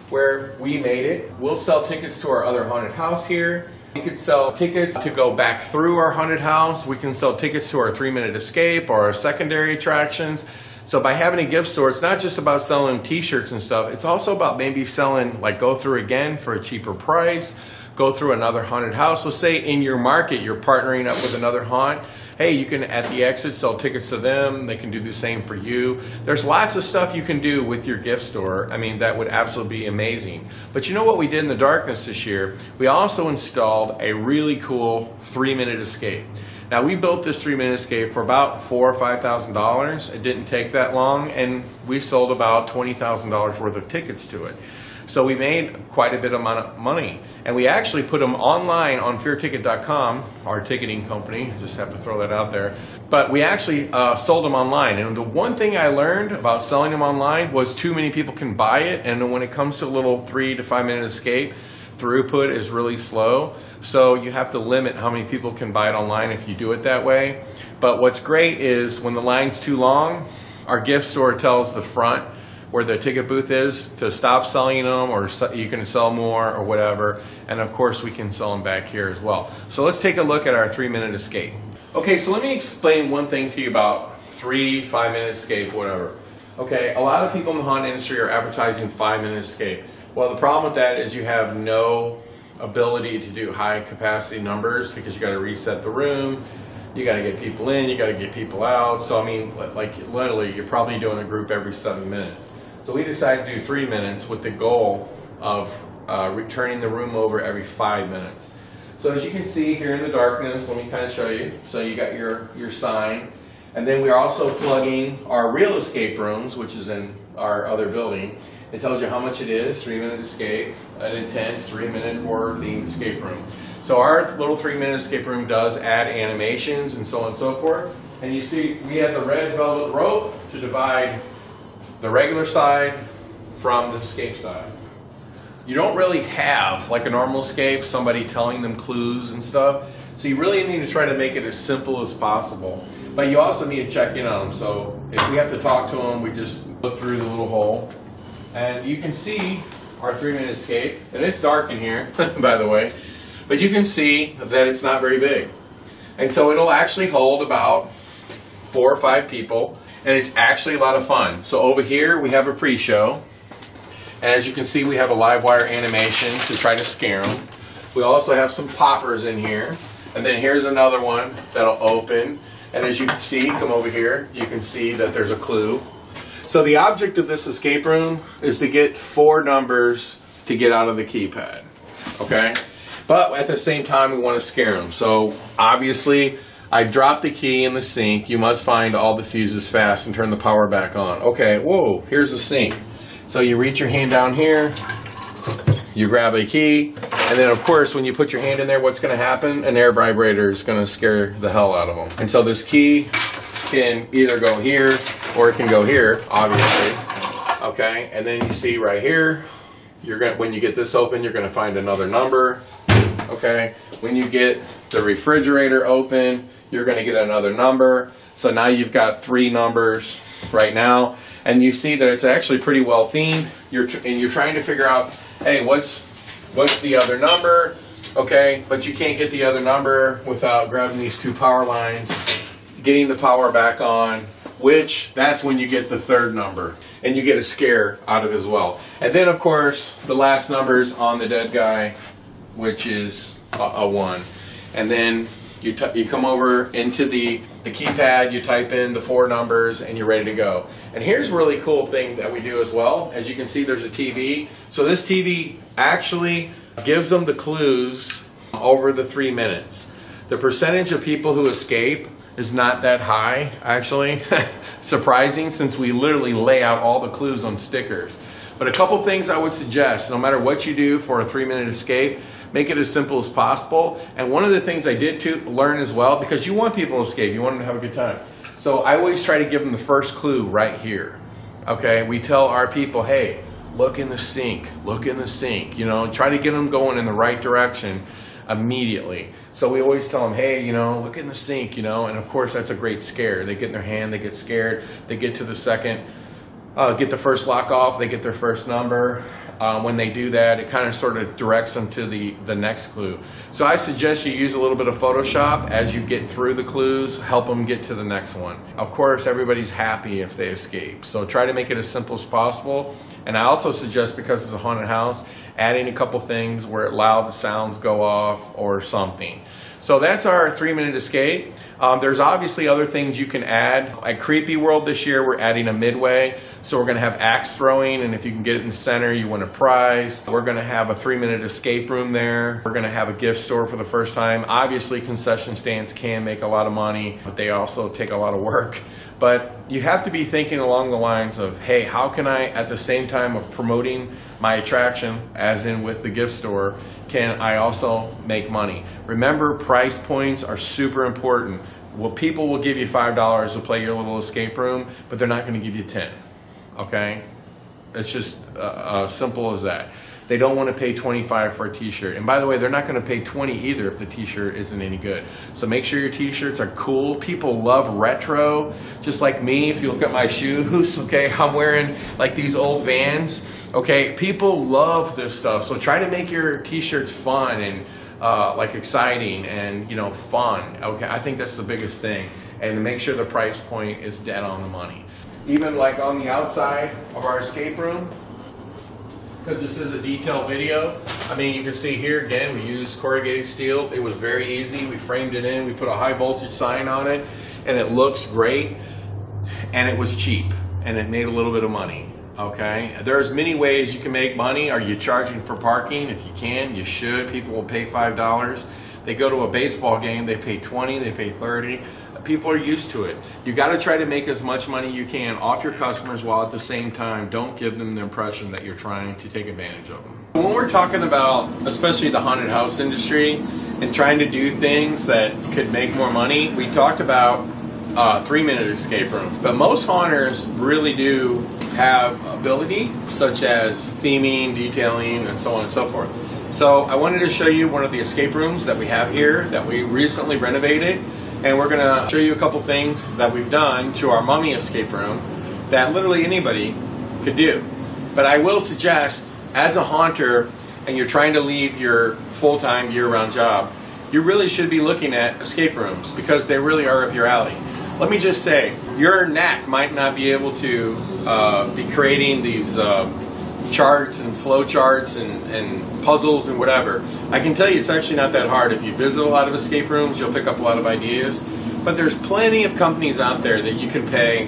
where we made it. We'll sell tickets to our other haunted house here. We could sell tickets to go back through our haunted house. We can sell tickets to our 3-minute escape or our secondary attractions. So by having a gift store, it's not just about selling t-shirts and stuff. It's also about maybe selling, like, go through again for a cheaper price, go through another haunted house. So say in your market, you're partnering up with another haunt. Hey, you can, at the exit, sell tickets to them. They can do the same for you. There's lots of stuff you can do with your gift store. I mean, that would absolutely be amazing. But you know what we did in the darkness this year? We also installed a really cool 3-minute escape. Now, we built this 3-minute escape for about $4,000 or $5,000. It didn't take that long, and we sold about $20,000 worth of tickets to it. So we made quite a bit of money, and we actually put them online on fearticket.com, our ticketing company. Just have to throw that out there. But we actually sold them online, and the one thing I learned about selling them online was too many people can buy it, and when it comes to a little 3 to 5 minute escape, throughput is really slow. So you have to limit how many people can buy it online if you do it that way. But what's great is when the line's too long, our gift store tells the front where the ticket booth is to stop selling them, or you can sell more or whatever. And of course we can sell them back here as well. So let's take a look at our 3-minute escape. Okay, so let me explain one thing to you about 3, 5-minute escape, whatever. Okay, a lot of people in the haunt industry are advertising 5-minute escape. Well, the problem with that is you have no ability to do high capacity numbers because you got to reset the room, you got to get people in, you got to get people out. So I mean, like literally, you're probably doing a group every 7 minutes. So we decided to do 3 minutes with the goal of returning the room over every 5 minutes. So as you can see here in the darkness, let me kind of show you. So you got your sign, and then we're also plugging our real escape rooms, which is in our other building. It tells you how much it is, 3-minute escape, an intense 3-minute horror themed escape room. So our little 3-minute escape room does add animations and so on and so forth. And you see we have the red velvet rope to divide the regular side from the escape side. You don't really have, like a normal escape, somebody telling them clues and stuff. So you really need to try to make it as simple as possible. But you also need to check in on them. So if we have to talk to them, we just look through the little hole. And you can see our 3-minute escape, and it's dark in here, by the way, but you can see that it's not very big. And so it'll actually hold about 4 or 5 people, and it's actually a lot of fun. So over here we have a pre-show, and as you can see we have a live wire animation to try to scare them. We also have some poppers in here, and then here's another one that'll open, and as you can see, come over here, you can see that there's a clue. So the object of this escape room is to get 4 numbers to get out of the keypad, okay? But at the same time, we want to scare them. So obviously, I dropped the key in the sink. You must find all the fuses fast and turn the power back on. Okay, whoa, here's the sink. So you reach your hand down here, you grab a key, and then of course when you put your hand in there, what's going to happen? An air vibrator is going to scare the hell out of them. And so this key can either go here or it can go here, obviously. Okay, and then you see right here, when you get this open, you're going to find another number. Okay, when you get the refrigerator open, you're going to get another number. So now you've got 3 numbers right now, and you see that it's actually pretty well themed. You're trying to figure out, hey, what's the other number? Okay, but you can't get the other number without grabbing these 2 power lines, getting the power back on, which that's when you get the 3rd number, and you get a scare out of it as well. And then of course the last number's on the dead guy, which is a 1. And then you come over into the keypad, you type in the 4 numbers, and you're ready to go. And here's a really cool thing that we do as well. As you can see, there's a TV. So this TV actually gives them the clues over the 3 minutes. The percentage of people who escape is not that high, actually. Surprising, since we literally lay out all the clues on stickers. But a couple things I would suggest, no matter what you do for a 3-minute escape, make it as simple as possible. And one of the things I did learn as well, because you want people to escape, you want them to have a good time. So I always try to give them the first clue right here. Okay, we tell our people, hey, look in the sink, look in the sink. You know, try to get them going in the right direction immediately. So we always tell them, hey, you know, look in the sink, you know, and of course that's a great scare. They get in their hand, they get scared, they get to the second, get the first lock off, they get their first number. When they do that, it kind of sort of directs them to the next clue. So I suggest you use a little bit of Photoshop as you get through the clues, help them get to the next one. Of course, everybody's happy if they escape. So try to make it as simple as possible. And I also suggest, because it's a haunted house, adding a couple things where loud sounds go off or something. So that's our 3-minute escape. There's obviously other things you can add. At Creepy World this year, we're adding a midway. So we're going to have axe throwing, and if you can get it in the center, you win a prize. We're going to have a 3-minute escape room there. We're going to have a gift store for the first time. Obviously, concession stands can make a lot of money, but they also take a lot of work. But you have to be thinking along the lines of, hey, how can I, at the same time of promoting my attraction, as in with the gift store, can I also make money? Remember, price points are super important. Well, people will give you $5 to play your little escape room, but they're not going to give you 10. Okay? It's just simple as that. They don't want to pay $25 for a t-shirt. And by the way, they're not going to pay $20 either if the t-shirt isn't any good. So make sure your t-shirts are cool. People love retro, just like me. If you look at my shoes, okay, I'm wearing like these old Vans. Okay, people love this stuff. So try to make your t-shirts fun and like exciting and, you know, fun. Okay, I think that's the biggest thing. And make sure the price point is dead on the money. Even like on the outside of our escape room, because this is a detailed video. I mean, you can see here again, we used corrugated steel. It was very easy. We framed it in. We put a high voltage sign on it, and it looks great. And it was cheap, and it made a little bit of money. Okay, there's many ways you can make money. Are you charging for parking? If you can, you should. People will pay $5. They go to a baseball game, they pay $20, they pay $30. People are used to it. You got to try to make as much money you can off your customers, while at the same time don't give them the impression that you're trying to take advantage of them. When we're talking about especially the haunted house industry and trying to do things that could make more money, we talked about 3-minute escape room. But most haunters really do have ability, such as theming, detailing, and so on and so forth. So I wanted to show you one of the escape rooms that we have here that we recently renovated. And we're going to show you a couple things that we've done to our mummy escape room that literally anybody could do. But I will suggest, as a haunter and you're trying to leave your full-time year-round job, you really should be looking at escape rooms, because they really are up your alley. Let me just say, your knack might not be able to be creating these charts and flow charts and puzzles and whatever. I can tell you it's actually not that hard. If you visit a lot of escape rooms, you'll pick up a lot of ideas. But there's plenty of companies out there that you can pay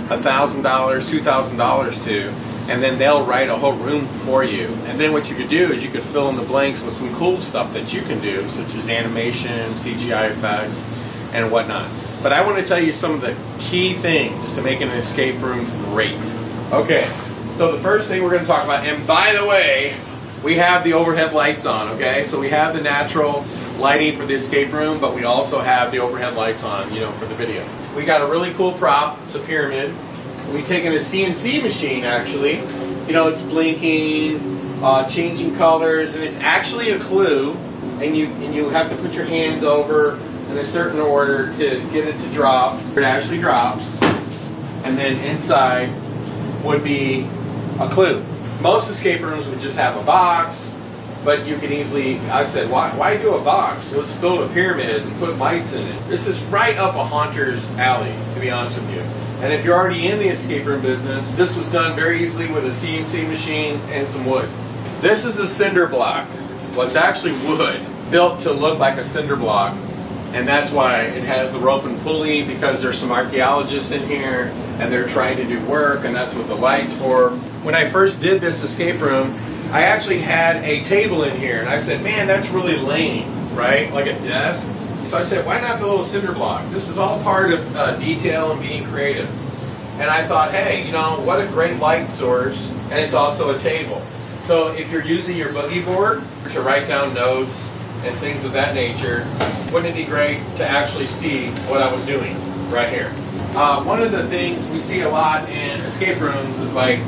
$1,000, $2,000 to, and then they'll write a whole room for you. And then what you could do is you could fill in the blanks with some cool stuff that you can do, such as animation, CGI effects, and whatnot. But I want to tell you some of the key things to making an escape room great. Okay. So the first thing we're going to talk about, and by the way, we have the overhead lights on, okay? So we have the natural lighting for the escape room, but we also have the overhead lights on, you know, for the video. We got a really cool prop. It's a pyramid. We've taken a CNC machine, actually. You know, it's blinking, changing colors, and it's actually a clue. And you have to put your hands over in a certain order to get it to drop. It actually drops, and then inside would be a clue. Most escape rooms would just have a box, but you can easily, I said, why do a box? Let's build a pyramid and put lights in it. This is right up a haunter's alley, to be honest with you. And if you're already in the escape room business, this was done very easily with a CNC machine and some wood. This is a cinder block. Well, it's actually wood, built to look like a cinder block. And that's why it has the rope and pulley, because there's some archaeologists in here and they're trying to do work, and that's what the light's for. When I first did this escape room, I actually had a table in here, and I said, man, that's really lame, right? Like a desk. So I said, why not the little cinder block? This is all part of detail and being creative. And I thought, hey, you know, what a great light source, and it's also a table. So if you're using your boogie board to write down notes and things of that nature, wouldn't it be great to actually see what I was doing right here? One of the things we see a lot in escape rooms is like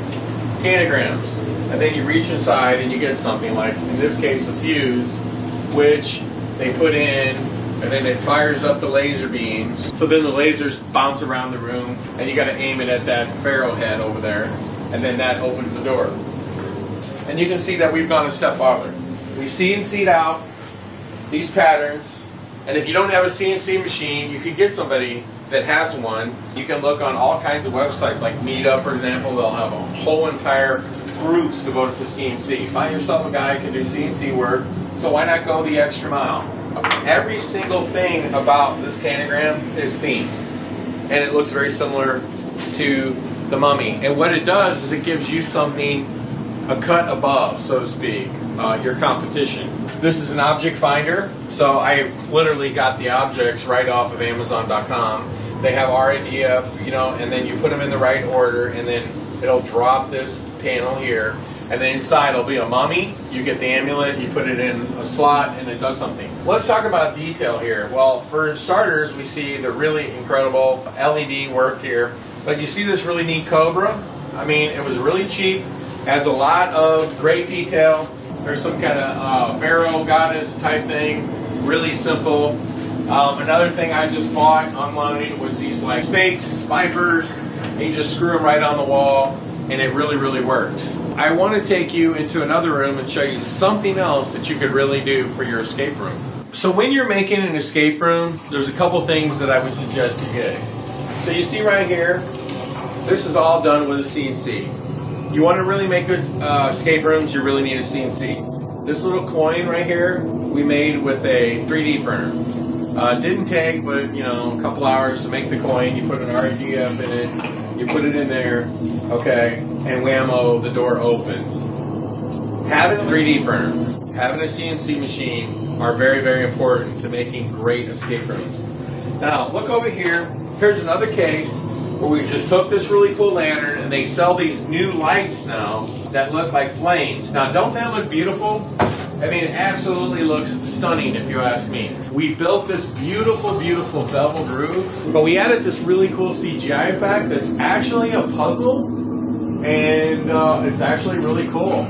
canagrams, and then you reach inside and you get something like, in this case, a fuse, which they put in, and then it fires up the laser beams. So then the lasers bounce around the room, and you got to aim it at that pharaoh head over there, and then that opens the door. And you can see that we've gone a step farther. We CNC'd out these patterns, and if you don't have a CNC machine, you can get somebody that has one. You can look on all kinds of websites, like Meetup, for example. They'll have a whole entire groups devoted to CNC. Find yourself a guy who can do CNC work, so why not go the extra mile? Every single thing about this tanagram is themed, and it looks very similar to the mummy. And what it does is it gives you something, a cut above, so to speak, your competition. This is an object finder, so I literally got the objects right off of Amazon.com. They have RIDF, you know, and then you put them in the right order, and then it'll drop this panel here, and then inside will be a mummy. You get the amulet, you put it in a slot, and it does something. Let's talk about detail here. Well, for starters, we see the really incredible LED work here, but you see this really neat cobra. I mean, it was really cheap, adds a lot of great detail. There's some kind of pharaoh goddess type thing, really simple. Another thing I just bought online was these like snakes, vipers, and you just screw them right on the wall, and it really, really works. I want to take you into another room and show you something else that you could really do for your escape room. So when you're making an escape room, there's a couple things that I would suggest you get. So you see right here, this is all done with a CNC. You want to really make good escape rooms, you really need a CNC. This little coin right here, we made with a 3D printer. Didn't take, but you know, a couple hours to make the coin. You put an RDF in it, you put it in there, okay, and whammo, the door opens. Having a 3D printer, having a CNC machine are very, very important to making great escape rooms. Now, look over here. Here's another case where we just took this really cool lantern, and they sell these new lights now that look like flames. Now, don't that look beautiful? I mean, it absolutely looks stunning if you ask me. We built this beautiful, beautiful beveled roof, but we added this really cool CGI effect that's actually a puzzle, and it's actually really cool.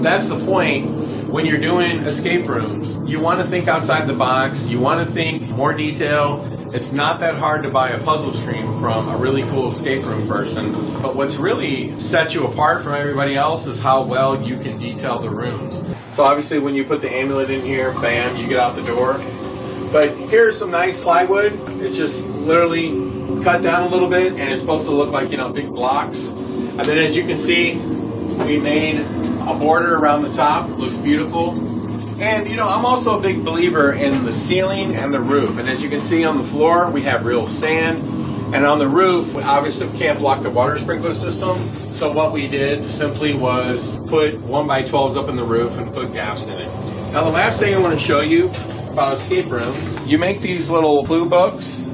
That's the point when you're doing escape rooms. You want to think outside the box, you want to think more detail. It's not that hard to buy a puzzle stream from a really cool escape room person, but what's really set you apart from everybody else is how well you can detail the rooms. So obviously when you put the amulet in here, bam, you get out the door. But here's some nice plywood. It's just literally cut down a little bit, and it's supposed to look like, you know, big blocks. And then as you can see, we made a border around the top. It looks beautiful. And, you know, I'm also a big believer in the ceiling and the roof. And as you can see on the floor, we have real sand. And on the roof, obviously we can't block the water sprinkler system. So what we did simply was put 1x12s up in the roof and put gaps in it. Now the last thing I want to show you about escape rooms, you make these little clue books.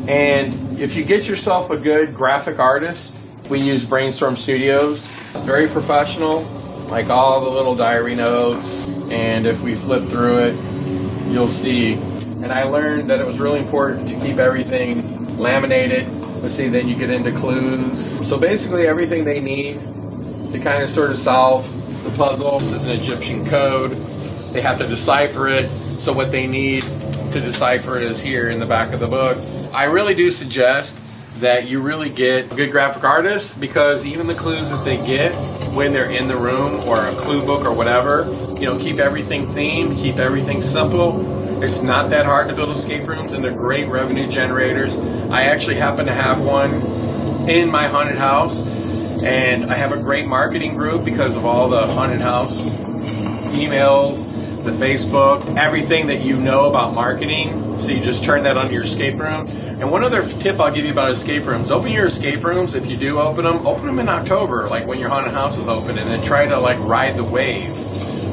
And if you get yourself a good graphic artist, we use Brainstorm Studios, very professional. like all the little diary notes, and if we flip through it, you'll see. And I learned that it was really important to keep everything laminated. Let's see, then you get into clues. So basically everything they need to kind of sort of solve the puzzle. This is an Egyptian code. They have to decipher it. So what they need to decipher it is here in the back of the book. I really do suggest that you really get a good graphic artist, because even the clues that they get when they're in the room, or a clue book or whatever, you know, keep everything themed, keep everything simple. It's not that hard to build escape rooms, and they're great revenue generators. I actually happen to have one in my haunted house, and I have a great marketing group because of all the haunted house emails, the Facebook, everything that you know about marketing. So you just turn that onto your escape room. And one other tip I'll give you about escape rooms: open your escape rooms, if you do open them in October, like when your haunted house is open, and then try to like ride the wave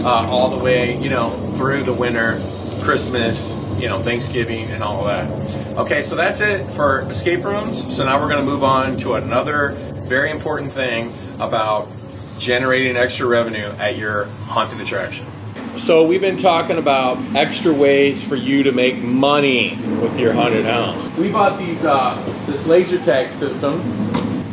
all the way, you know, through the winter, Christmas, you know, Thanksgiving, and all of that. Okay, so that's it for escape rooms. So now we're going to move on to another very important thing about generating extra revenue at your haunted attraction. So we've been talking about extra ways for you to make money with your haunted house. We bought these this laser tag system,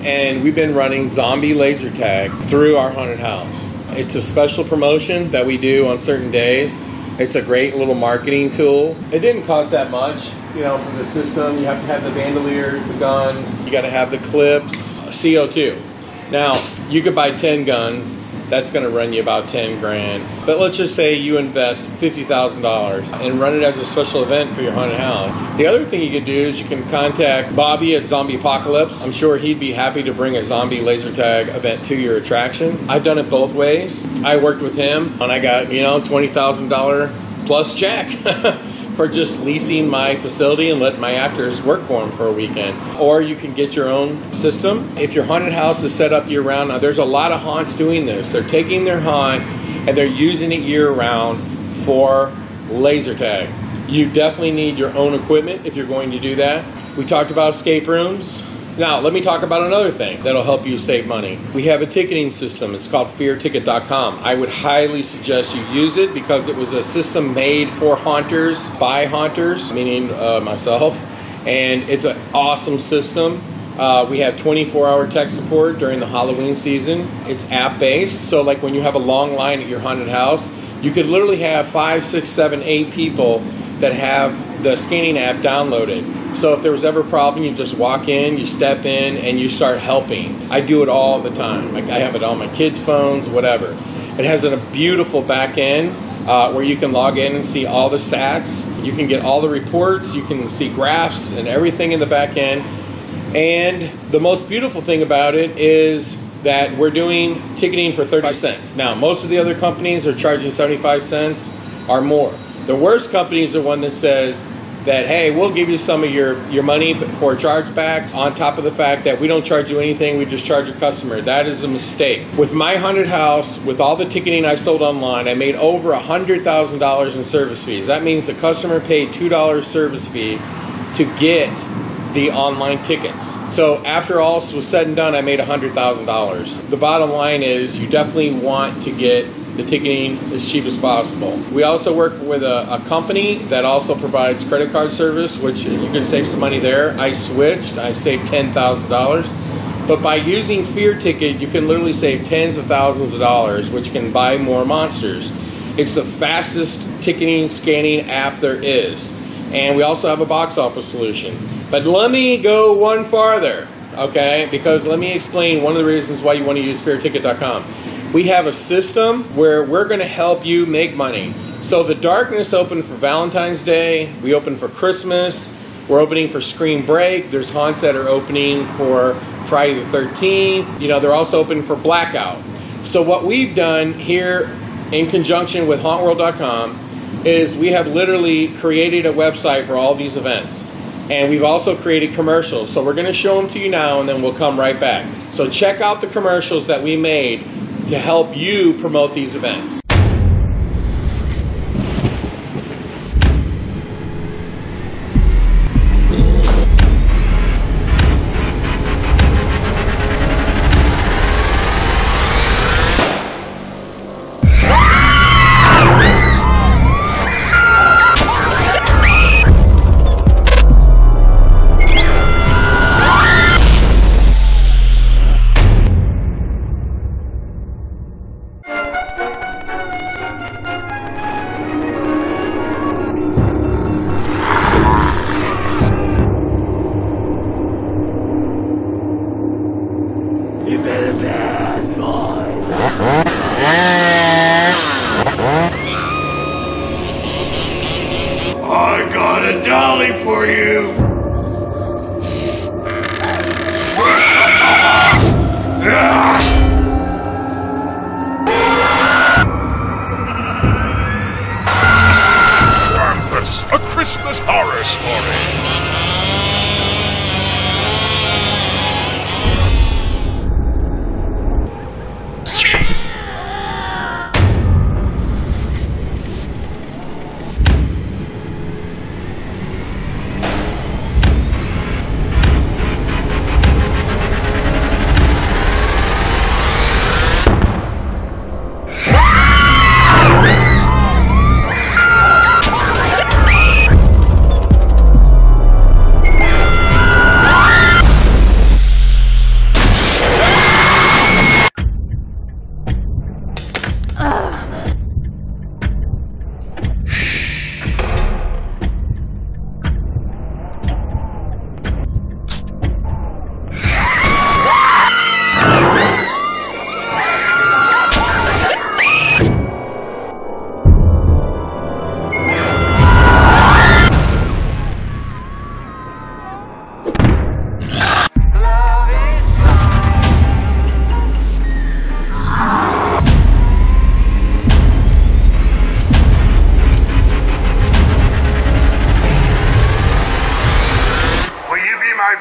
and we've been running zombie laser tag through our haunted house. It's a special promotion that we do on certain days. It's a great little marketing tool. It didn't cost that much, you know, for the system. You have to have the bandoliers, the guns, you got to have the clips, CO2. Now, you could buy 10 guns. That's going to run you about 10 grand. But let's just say you invest $50,000 and run it as a special event for your haunted house. The other thing you could do is you can contact Bobby at Zombie Apocalypse. I'm sure he'd be happy to bring a zombie laser tag event to your attraction. I've done it both ways. I worked with him, and I got, you know, $20,000 plus check for just leasing my facility and letting my actors work for them for a weekend. Or you can get your own system. If your haunted house is set up year-round, now there's a lot of haunts doing this. They're taking their haunt and they're using it year-round for laser tag. You definitely need your own equipment if you're going to do that. We talked about escape rooms. Now, let me talk about another thing that'll help you save money. We have a ticketing system. It's called fearticket.com. I would highly suggest you use it because it was a system made for haunters, by haunters, meaning myself, and it's an awesome system. We have 24-hour tech support during the Halloween season. It's app-based, so like when you have a long line at your haunted house, you could literally have 5, 6, 7, 8 people that have the scanning app downloaded. So if there was ever a problem, you just walk in, you step in, and you start helping. I do it all the time. I have it on my kids' phones, whatever. It has a beautiful back end where you can log in and see all the stats. You can get all the reports. You can see graphs and everything in the back end. And the most beautiful thing about it is that we're doing ticketing for 30 cents. Now, most of the other companies are charging 75 cents or more. The worst company is the one that says that, hey, we'll give you some of your money for chargebacks on top of the fact that we don't charge you anything, we just charge a customer. That is a mistake. With my haunted house, with all the ticketing I sold online, I made over $100,000 in service fees. That means the customer paid $2 service fee to get the online tickets. So after all was said and done, I made $100,000. The bottom line is you definitely want to get the ticketing as cheap as possible. We also work with a company that also provides credit card service, which you can save some money there. I switched, I saved $10,000. But by using Fear Ticket, you can literally save tens of thousands of dollars, which can buy more monsters. It's the fastest ticketing scanning app there is. And we also have a box office solution. But let me go one farther, okay? Because let me explain one of the reasons why you want to use fearticket.com. We have a system where we're going to help you make money. So the Darkness opened for Valentine's Day. We opened for Christmas. We're opening for Screen Break. There's haunts that are opening for Friday the 13th. You know, they're also open for Blackout. So what we've done here in conjunction with Hauntworld.com is we have literally created a website for all these events. And we've also created commercials. So we're going to show them to you now, and then we'll come right back. So check out the commercials that we made to help you promote these events. I got a dolly for you! Krampus, a Christmas horror story.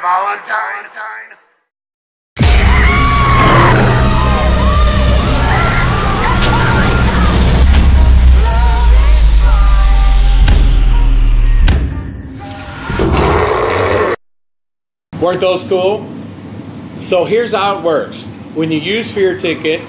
Valentine. Weren't those cool? So here's how it works. When you use Fear Ticket,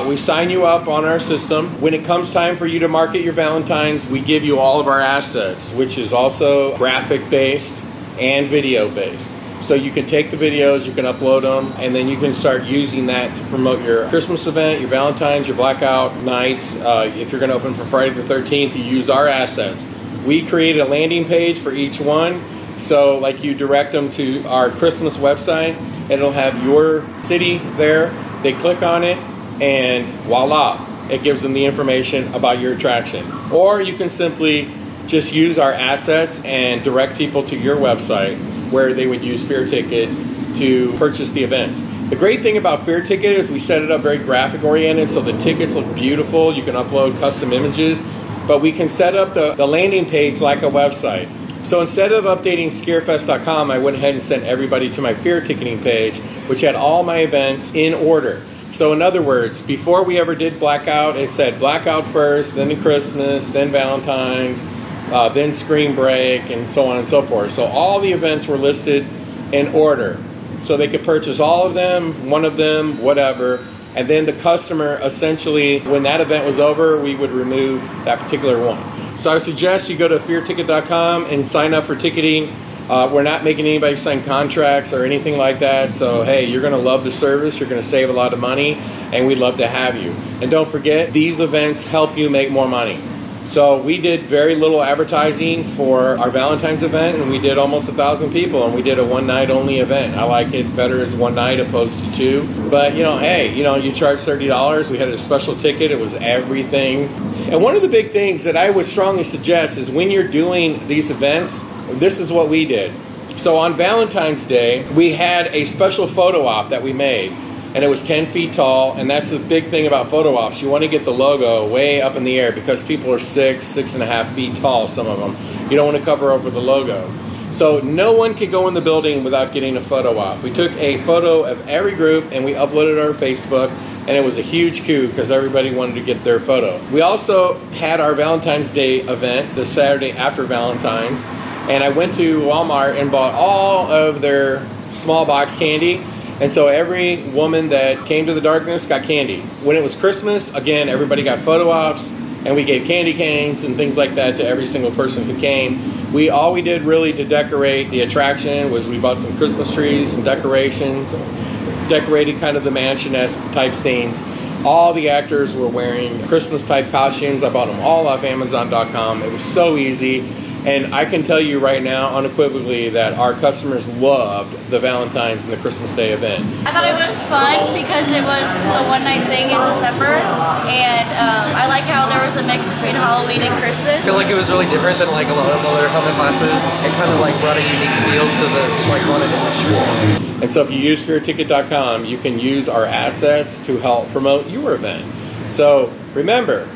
we sign you up on our system. When it comes time for you to market your Valentines, we give you all of our assets, which is also graphic-based and video-based. So you can take the videos, you can upload them, and then you can start using that to promote your Christmas event, your Valentine's, your blackout nights. If you're going to open for Friday the 13th, you use our assets. We created a landing page for each one. So like you direct them to our Christmas website, and it'll have your city there. They click on it, and voila, it gives them the information about your attraction. Or you can simply just use our assets and direct people to your website where they would use Fear Ticket to purchase the events. The great thing about Fear Ticket is we set it up very graphic oriented, so the tickets look beautiful. You can upload custom images, but we can set up the landing page like a website. So instead of updating scarefest.com, I went ahead and sent everybody to my Fear Ticketing page, which had all my events in order. So in other words, before we ever did Blackout, it said Blackout first, then Christmas, then Valentine's, then Screen Break, and so on and so forth. So all the events were listed in order. So they could purchase all of them, one of them, whatever. And then the customer, essentially, when that event was over, we would remove that particular one. So I would suggest you go to fearticket.com and sign up for ticketing. We're not making anybody sign contracts or anything like that. So, hey, you're going to love the service. You're going to save a lot of money, and we'd love to have you. And don't forget, these events help you make more money. So we did very little advertising for our Valentine's event, and we did almost 1,000 people, and we did a one-night only event. I like it better as one night opposed to two. But, hey, you charge $30. We had a special ticket. It was everything. And one of the big things that I would strongly suggest is when you're doing these events, this is what we did. So on Valentine's Day, we had a special photo op that we made. And it was 10 feet tall, and that's the big thing about photo ops. You want to get the logo way up in the air because people are 6.5 feet tall, some of them. You don't want to cover over the logo. So no one could go in the building without getting a photo op. We took a photo of every group, and we uploaded it on our Facebook, and it was a huge coup because everybody wanted to get their photo. We also had our Valentine's Day event the Saturday after Valentine's, and I went to Walmart and bought all of their small box candy. And so every woman that came to the darkness got candy. When it was Christmas, again, everybody got photo ops, and we gave candy canes and things like that to every single person who came. All we did really to decorate the attraction was we bought some Christmas trees, some decorations, decorated kind of the mansion-esque type scenes. All the actors were wearing Christmas type costumes. I bought them all off Amazon.com. It was so easy. And I can tell you right now, unequivocally, that our customers loved the Valentine's and the Christmas Day event. I thought it was fun because it was a one-night thing in December, and I like how there was a mix between Halloween and Christmas. I feel like it was really different than like a lot of other haunted classes. It kind of like brought a unique feel to the like haunted industry. And so if you use fearticket.com, you can use our assets to help promote your event. So remember,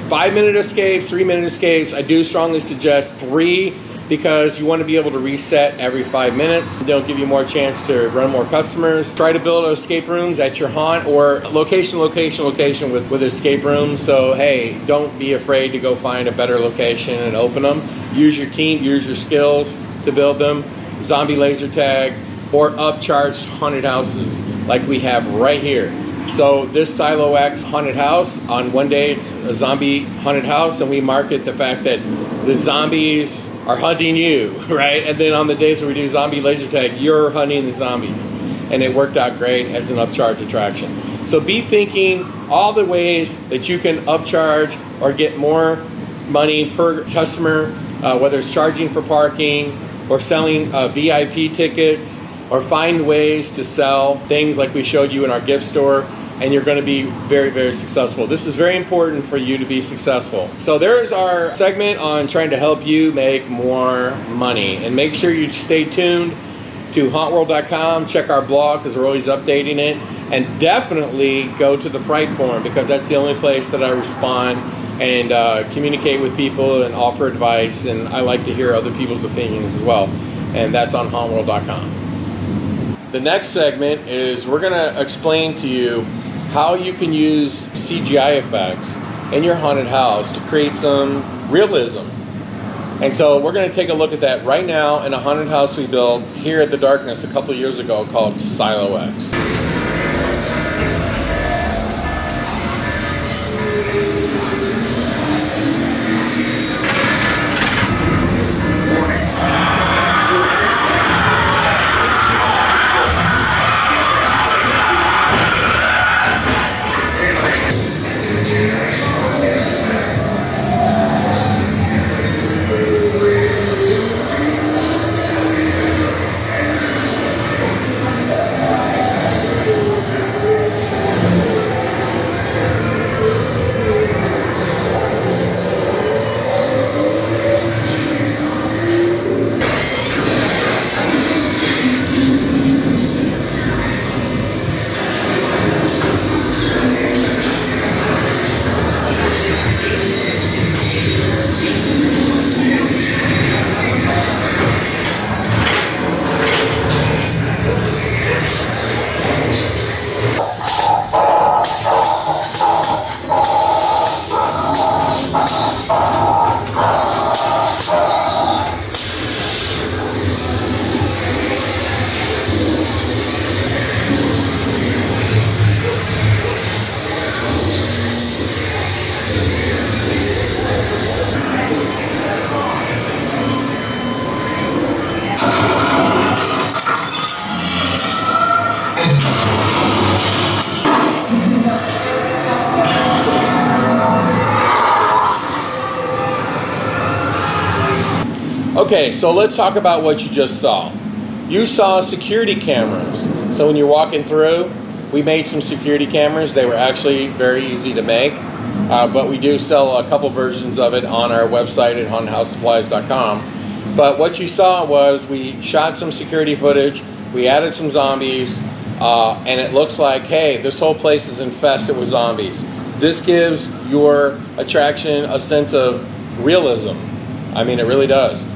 5-minute escapes, 3-minute escapes. I do strongly suggest 3 because you want to be able to reset every 5 minutes. They'll give you more chance to run more customers. Try to build escape rooms at your haunt or location with escape rooms. So hey, don't be afraid to go find a better location and open them. Use your team, use your skills to build them. Zombie laser tag or upcharged haunted houses like we have right here. So this Silo X haunted house, on one day it's a zombie haunted house, and we market the fact that the zombies are hunting you, right? And then on the days where we do zombie laser tag, you're hunting the zombies. And it worked out great as an upcharge attraction. So be thinking all the ways that you can upcharge or get more money per customer, whether it's charging for parking or selling VIP tickets, or find ways to sell things like we showed you in our gift store, and you're going to be very, very successful. This is very important for you to be successful. So there's our segment on trying to help you make more money. And make sure you stay tuned to hauntworld.com. Check our blog because we're always updating it. And definitely go to the Fright Forum because that's the only place that I respond and communicate with people and offer advice. And I like to hear other people's opinions as well. And that's on hauntworld.com. The next segment is we're going to explain to you how you can use CGI effects in your haunted house to create some realism. And so we're going to take a look at that right now in a haunted house we built here at the Darkness a couple of years ago called Silo X. Okay, so let's talk about what you just saw. You saw security cameras. So when you're walking through, we made some security cameras. They were actually very easy to make, but we do sell a couple versions of it on our website at hauntedhousesupplies.com. But what you saw was we shot some security footage, we added some zombies, and it looks like, hey, this whole place is infested with zombies. This gives your attraction a sense of realism. I mean, it really does.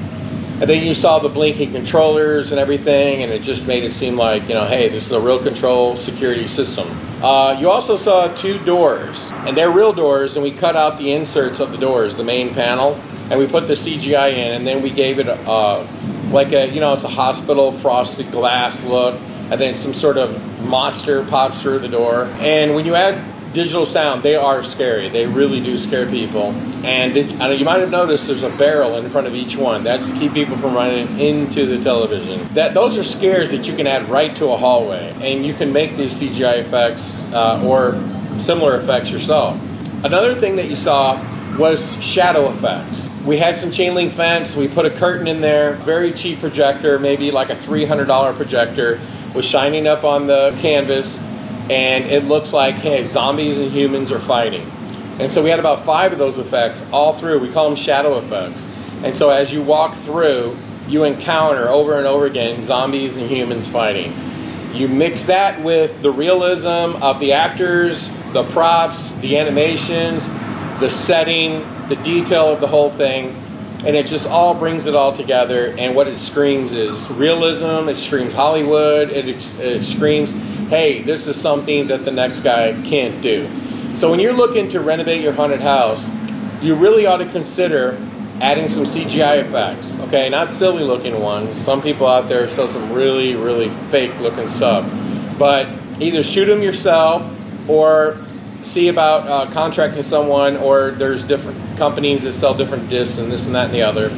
And then you saw the blinking controllers and everything, and it just made it seem like, you know, hey, this is a real control security system. You also saw 2 doors, and they're real doors, and we cut out the inserts of the doors, the main panel, and we put the CGI in, and then we gave it like a, you know, it's a hospital frosted glass look, and then some sort of monster pops through the door. And when you add digital sound, they are scary. They really do scare people. And you might have noticed there's a barrel in front of each one. That's to keep people from running into the television. Those are scares that you can add right to a hallway. And you can make these CGI effects or similar effects yourself. Another thing that you saw was shadow effects. We had some chain link fence, we put a curtain in there, very cheap projector, maybe like a $300 projector, was shining up on the canvas, and it looks like, hey, zombies and humans are fighting. And so we had about 5 of those effects all through. We call them shadow effects. And so as you walk through, you encounter over and over again zombies and humans fighting. You mix that with the realism of the actors, the props, the animations, the setting, the detail of the whole thing, and it just all brings it all together. And what it screams is realism, it screams Hollywood, it screams, hey, this is something that the next guy can't do. So when you're looking to renovate your haunted house, you really ought to consider adding some CGI effects, okay? Not silly looking ones. Some people out there sell some really, really fake looking stuff. But either shoot them yourself or see about contracting someone, or there's different companies that sell different discs and this and that and the other.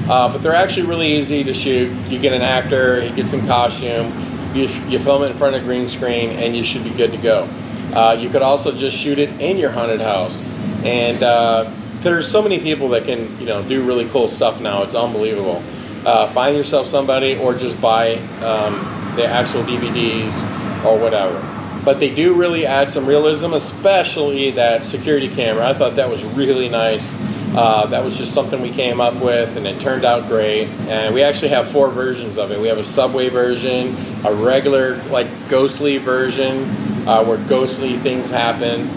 But they're actually really easy to shoot. You get an actor, you get some costume, you film it in front of a green screen, and you should be good to go. You could also just shoot it in your haunted house. And there's so many people that can, do really cool stuff now. It's unbelievable. Find yourself somebody, or just buy the actual DVDs or whatever. But they do really add some realism, especially that security camera. I thought that was really nice. That was just something we came up with, and it turned out great. And we actually have 4 versions of it. We have a subway version, a regular, like, ghostly version, where ghostly things happen.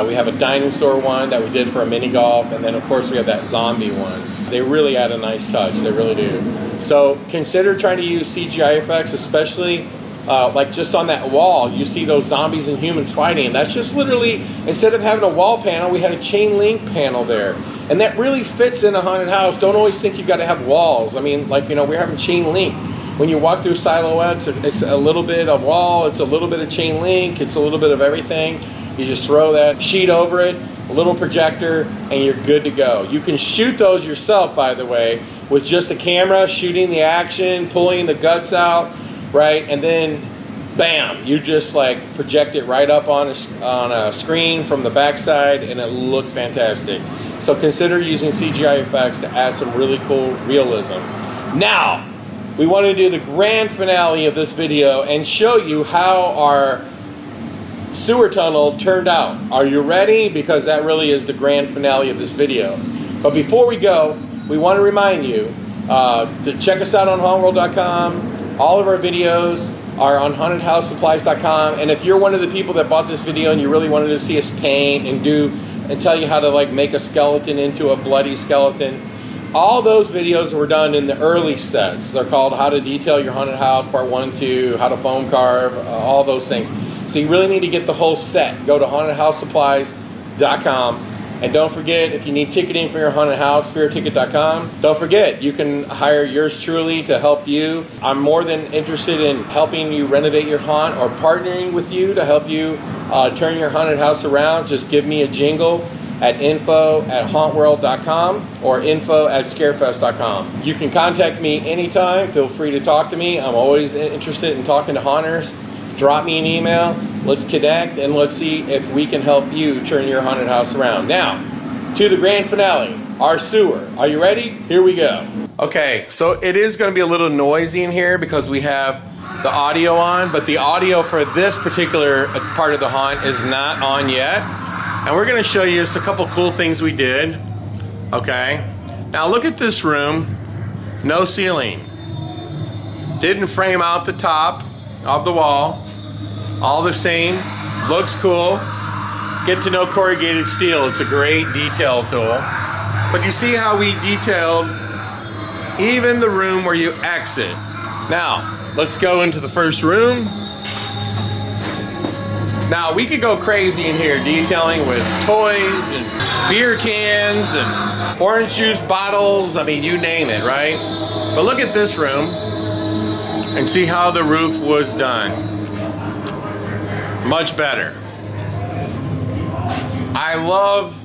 We have a dinosaur one that we did for a mini golf, and then of course we have that zombie one. They really add a nice touch, they really do. So consider trying to use CGI effects, especially like just on that wall. You see those zombies and humans fighting. That's just literally, instead of having a wall panel, we had a chain link panel there. And that really fits in a haunted house. Don't always think you've got to have walls. I mean, like, we're having chain link. When you walk through silhouettes, it's a little bit of wall, it's a little bit of chain link, it's a little bit of everything. You just throw that sheet over it, a little projector, and you're good to go. You can shoot those yourself, by the way, with just a camera, shooting the action, pulling the guts out, right? And then, bam, you just like project it right up on a screen from the backside, and it looks fantastic. So consider using CGI effects to add some really cool realism. Now, we want to do the grand finale of this video and show you how our sewer tunnel turned out. Are you ready? Because that really is the grand finale of this video. But before we go, we want to remind you to check us out on hauntworld.com. All of our videos are on hauntedhousesupplies.com. And if you're one of the people that bought this video and you really wanted to see us paint and tell you how to like make a skeleton into a bloody skeleton, all those videos were done in the early sets. They're called How to Detail Your Haunted House, Part 1, 2, How to Foam Carve, all those things. So you really need to get the whole set. Go to hauntedhousesupplies.com. And don't forget, if you need ticketing for your haunted house, fearticket.com. Don't forget, you can hire yours truly to help you. I'm more than interested in helping you renovate your haunt, or partnering with you to help you turn your haunted house around. Just give me a jingle at info@hauntworld.com or info@scarefest.com. You can contact me anytime. Feel free to talk to me. I'm always interested in talking to haunters. Drop me an email. Let's connect, and let's see if we can help you turn your haunted house around. Now, to the grand finale, our sewer. Are you ready? Here we go. Okay, so it is going to be a little noisy in here because we have the audio on, but the audio for this particular part of the haunt is not on yet. And we're going to show you just a couple cool things we did. Okay, now look at this room. No ceiling. Didn't frame out the top of the wall. All the same. Looks cool. Get to know corrugated steel. It's a great detail tool. But you see how we detailed even the room where you exit. Now, let's go into the first room. Now, we could go crazy in here detailing with toys and beer cans and orange juice bottles. I mean, you name it, right? But look at this room and see how the roof was done. Much better. I love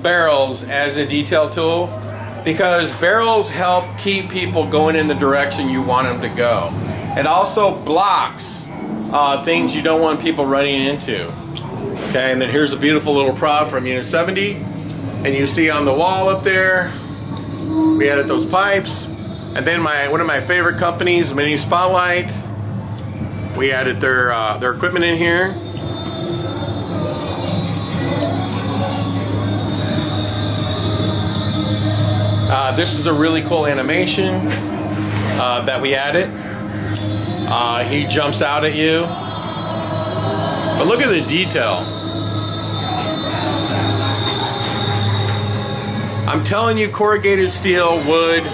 barrels as a detail tool because barrels help keep people going in the direction you want them to go. It also blocks things you don't want people running into. Okay, and then here's a beautiful little prop from Unit 70. And you see on the wall up there, we added those pipes. And then one of my favorite companies, Mini Spotlight, we added their equipment in here. This is a really cool animation that we added. He jumps out at you. But look at the detail. I'm telling you, corrugated steel, wood,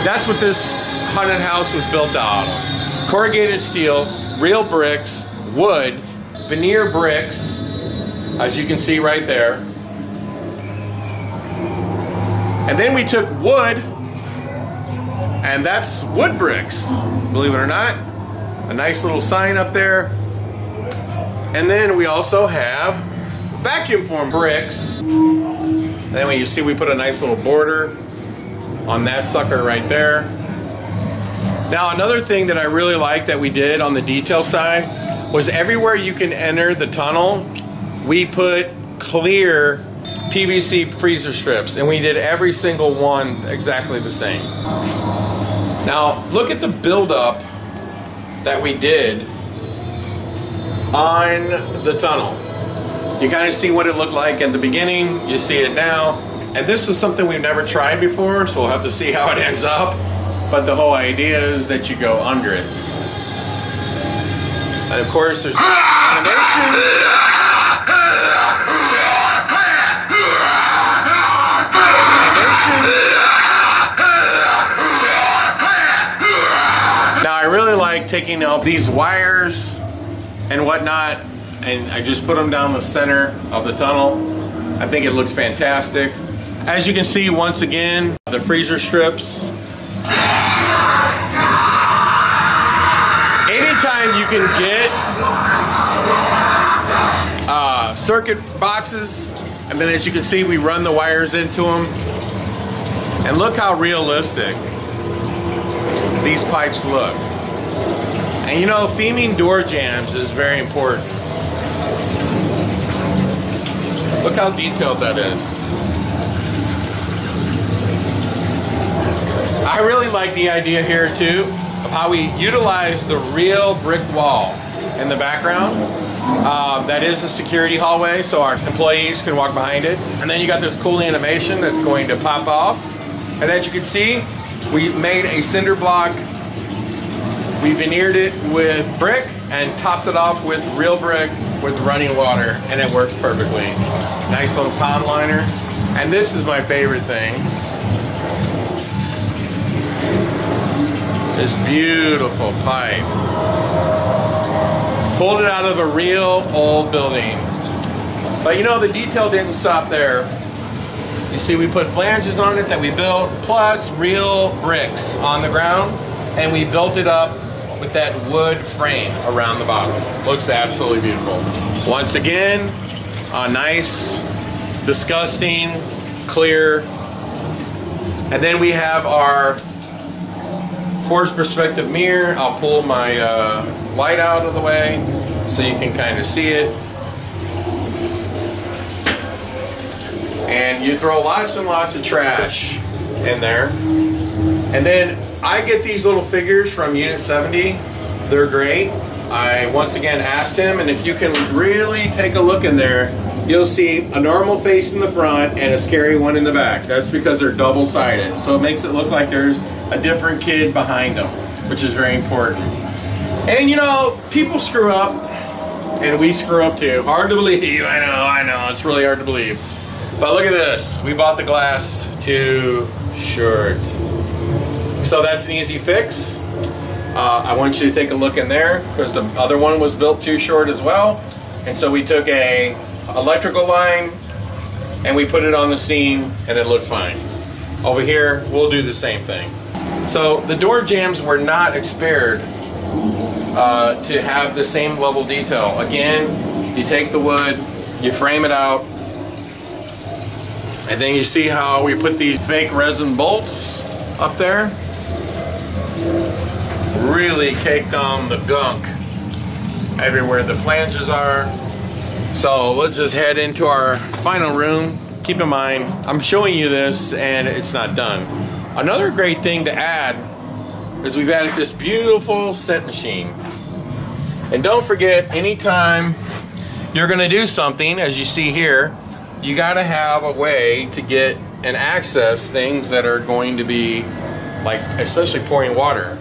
that's what this haunted house was built out of. Corrugated steel, real bricks, wood, veneer bricks, as you can see right there. And then we took wood, and that's wood bricks, believe it or not. A nice little sign up there. And then we also have vacuum form bricks. And then when you see, we put a nice little border on that sucker right there. Now another thing that I really like that we did on the detail side was everywhere you can enter the tunnel, we put clear PVC freezer strips, and we did every single one exactly the same. Now look at the buildup that we did on the tunnel. You kind of see what it looked like in the beginning, you see it now, and this is something we've never tried before, so we'll have to see how it ends up, but the whole idea is that you go under it. And of course there's animation. Now I really like taking out these wires and whatnot, and I just put them down the center of the tunnel. I think it looks fantastic. As you can see, once again, the freezer strips. Anytime you can get circuit boxes, and then as you can see, we run the wires into them. And look how realistic these pipes look. And you know, theming door jambs is very important. Look how detailed that is. I really like the idea here too of how we utilize the real brick wall in the background. That is a security hallway, so our employees can walk behind it. And then you got this cool animation that's going to pop off. And as you can see, we made a cinder block. We veneered it with brick and topped it off with real brick with running water, and it works perfectly. Nice little pond liner. And this is my favorite thing. This beautiful pipe. Pulled it out of a real old building. But you know, the detail didn't stop there. You see, we put flanges on it that we built, plus real bricks on the ground, and we built it up with that wood frame around the bottom. Looks absolutely beautiful. Once again, a nice, disgusting, clear. And then we have our forced perspective mirror. I'll pull my light out of the way so you can kind of see it. And you throw lots and lots of trash in there. And then I get these little figures from Unit 70. They're great. I once again asked him, and if you can really take a look in there, you'll see a normal face in the front and a scary one in the back. That's because they're double-sided. So it makes it look like there's a different kid behind them, which is very important. And you know, people screw up, and we screw up too. Hard to believe, I know, it's really hard to believe. But look at this, we bought the glass too short. So that's an easy fix. I want you to take a look in there because the other one was built too short as well. And so we took a electrical line and we put it on the seam and it looks fine. Over here, we'll do the same thing. So the door jambs were not expired to have the same level detail. Again, you take the wood, you frame it out, and then you see how we put these fake resin bolts up there. Really caked on the gunk everywhere the flanges are. So let's just head into our final room. Keep in mind, I'm showing you this and it's not done. Another great thing to add is we've added this beautiful scent machine. And don't forget, anytime you're gonna do something, as you see here, you gotta have a way to get and access things that are going to be, like, especially pouring water.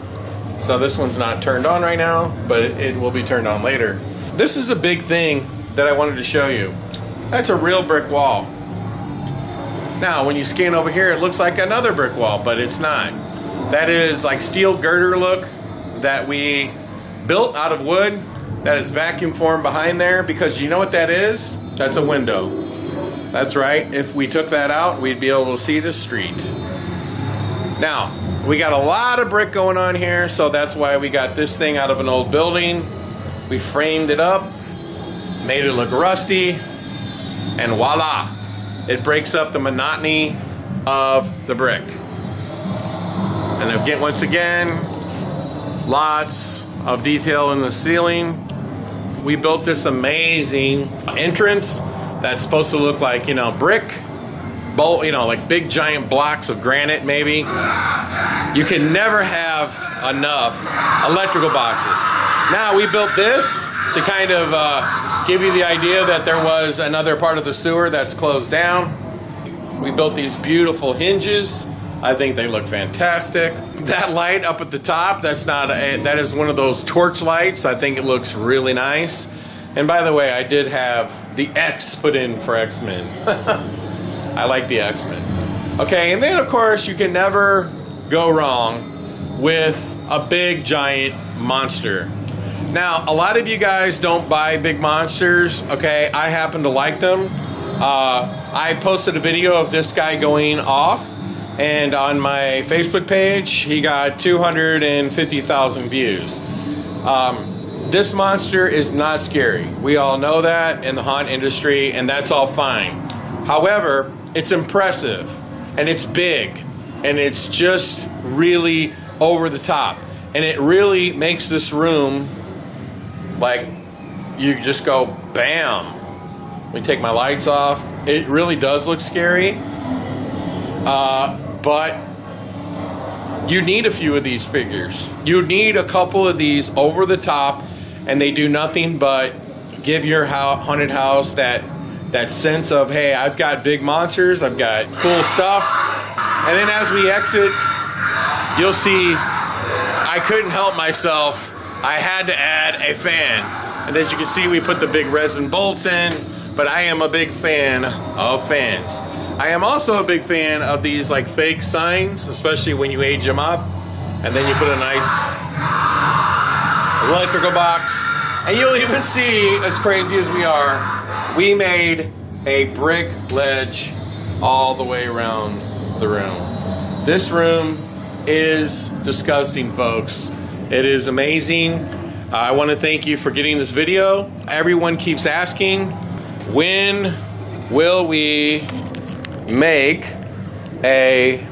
So this one's not turned on right now, but it will be turned on later. This is a big thing that I wanted to show you. That's a real brick wall. Now, when you scan over here, it looks like another brick wall, but it's not. That is like steel girder look that we built out of wood that is vacuum formed behind there, because you know what that is? That's a window. That's right. If we took that out, we'd be able to see the street. Now, we got a lot of brick going on here, so that's why we got this thing out of an old building. We framed it up, made it look rusty, and voila! It breaks up the monotony of the brick. And again, once again, lots of detail in the ceiling. We built this amazing entrance that's supposed to look like, you know, brick, you know, like big giant blocks of granite maybe. You can never have enough electrical boxes. Now, we built this to kind of give you the idea that there was another part of the sewer that's closed down. We built these beautiful hinges. I think they look fantastic. That light up at the top, that is one of those torch lights. I think it looks really nice. And by the way, I did have the X put in for X-Men. I like the X-Men. Okay, and then of course you can never go wrong with a big giant monster. Now, a lot of you guys don't buy big monsters, okay? I happen to like them. I posted a video of this guy going off, and on my Facebook page, he got 250,000 views. This monster is not scary. We all know that in the haunt industry, and that's all fine. However, it's impressive, and it's big, and it's just really over the top. And it really makes this room, like, you just go, bam. Let me take my lights off. It really does look scary. But you need a few of these figures. You need a couple of these over the top, and they do nothing but give your haunted house that sense of, hey, I've got big monsters, I've got cool stuff. And then as we exit, you'll see I couldn't help myself. I had to add a fan. And as you can see, we put the big resin bolts in, but I am a big fan of fans. I am also a big fan of these like fake signs, especially when you age them up, and then you put a nice electrical box. And you'll even see, as crazy as we are, we made a brick ledge all the way around the room. This room is disgusting, folks. It is amazing. I want to thank you for getting this video. Everyone keeps asking, when will we make a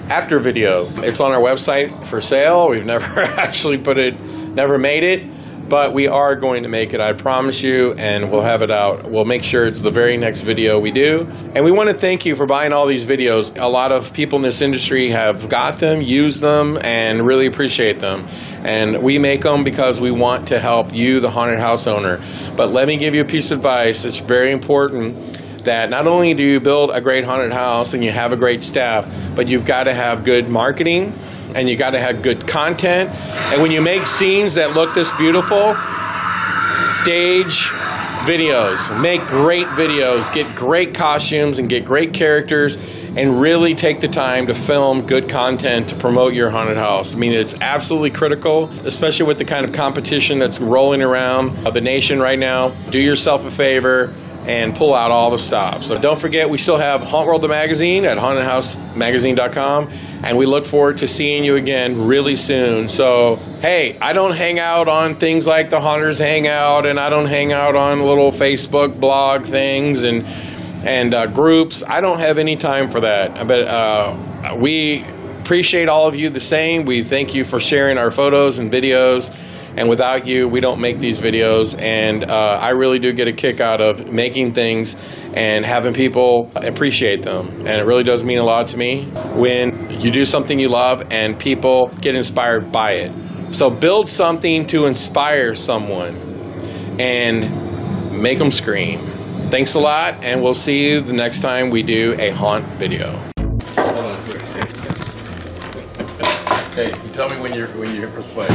after video? It's on our website for sale. We've never actually never made it, but we are going to make it, I promise you, and we'll have it out. We'll make sure it's the very next video we do. And we want to thank you for buying all these videos. A lot of people in this industry have got them, used them, and really appreciate them. And we make them because we want to help you, the haunted house owner. But let me give you a piece of advice. It's very important that not only do you build a great haunted house and you have a great staff, but you've got to have good marketing, and you got to have good content. And when you make scenes that look this beautiful, stage videos, make great videos, get great costumes and get great characters, and really take the time to film good content to promote your haunted house. I mean, it's absolutely critical, especially with the kind of competition that's rolling around the nation right now. Do yourself a favor and pull out all the stops. So don't forget, we still have Hauntworld the magazine at hauntedhousemagazine.com, and we look forward to seeing you again really soon. So, hey, I don't hang out on things like the Haunters Hangout, and I don't hang out on little Facebook blog things and groups. I don't have any time for that. But we appreciate all of you the same. We thank you for sharing our photos and videos. and without you, we don't make these videos. And I really do get a kick out of making things and having people appreciate them. And it really does mean a lot to me when you do something you love and people get inspired by it. So build something to inspire someone and make them scream. Thanks a lot, and we'll see you the next time we do a haunt video. Hold on, quick. Hey, tell me when you hit press play.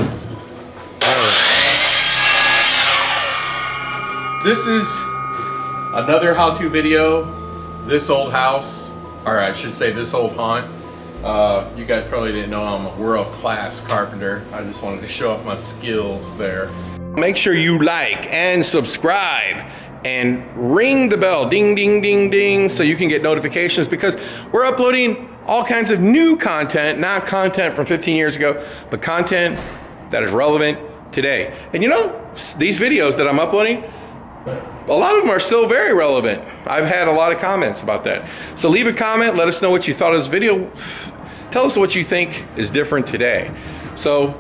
This is another how-to video. This old house, or I should say this old haunt. You guys probably didn't know I'm a world-class carpenter. I just wanted to show off my skills there. Make sure you like and subscribe and ring the bell, ding, ding, ding, ding, so you can get notifications, because we're uploading all kinds of new content, not content from 15 years ago, but content that is relevant today. And you know, these videos that I'm uploading, a lot of them are still very relevant. I've had a lot of comments about that. So leave a comment, let us know what you thought of this video. Tell us what you think is different today. So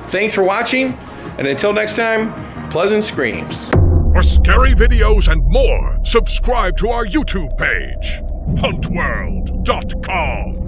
thanks for watching, and until next time, pleasant screams. For scary videos and more, subscribe to our YouTube page, Hauntworld.com.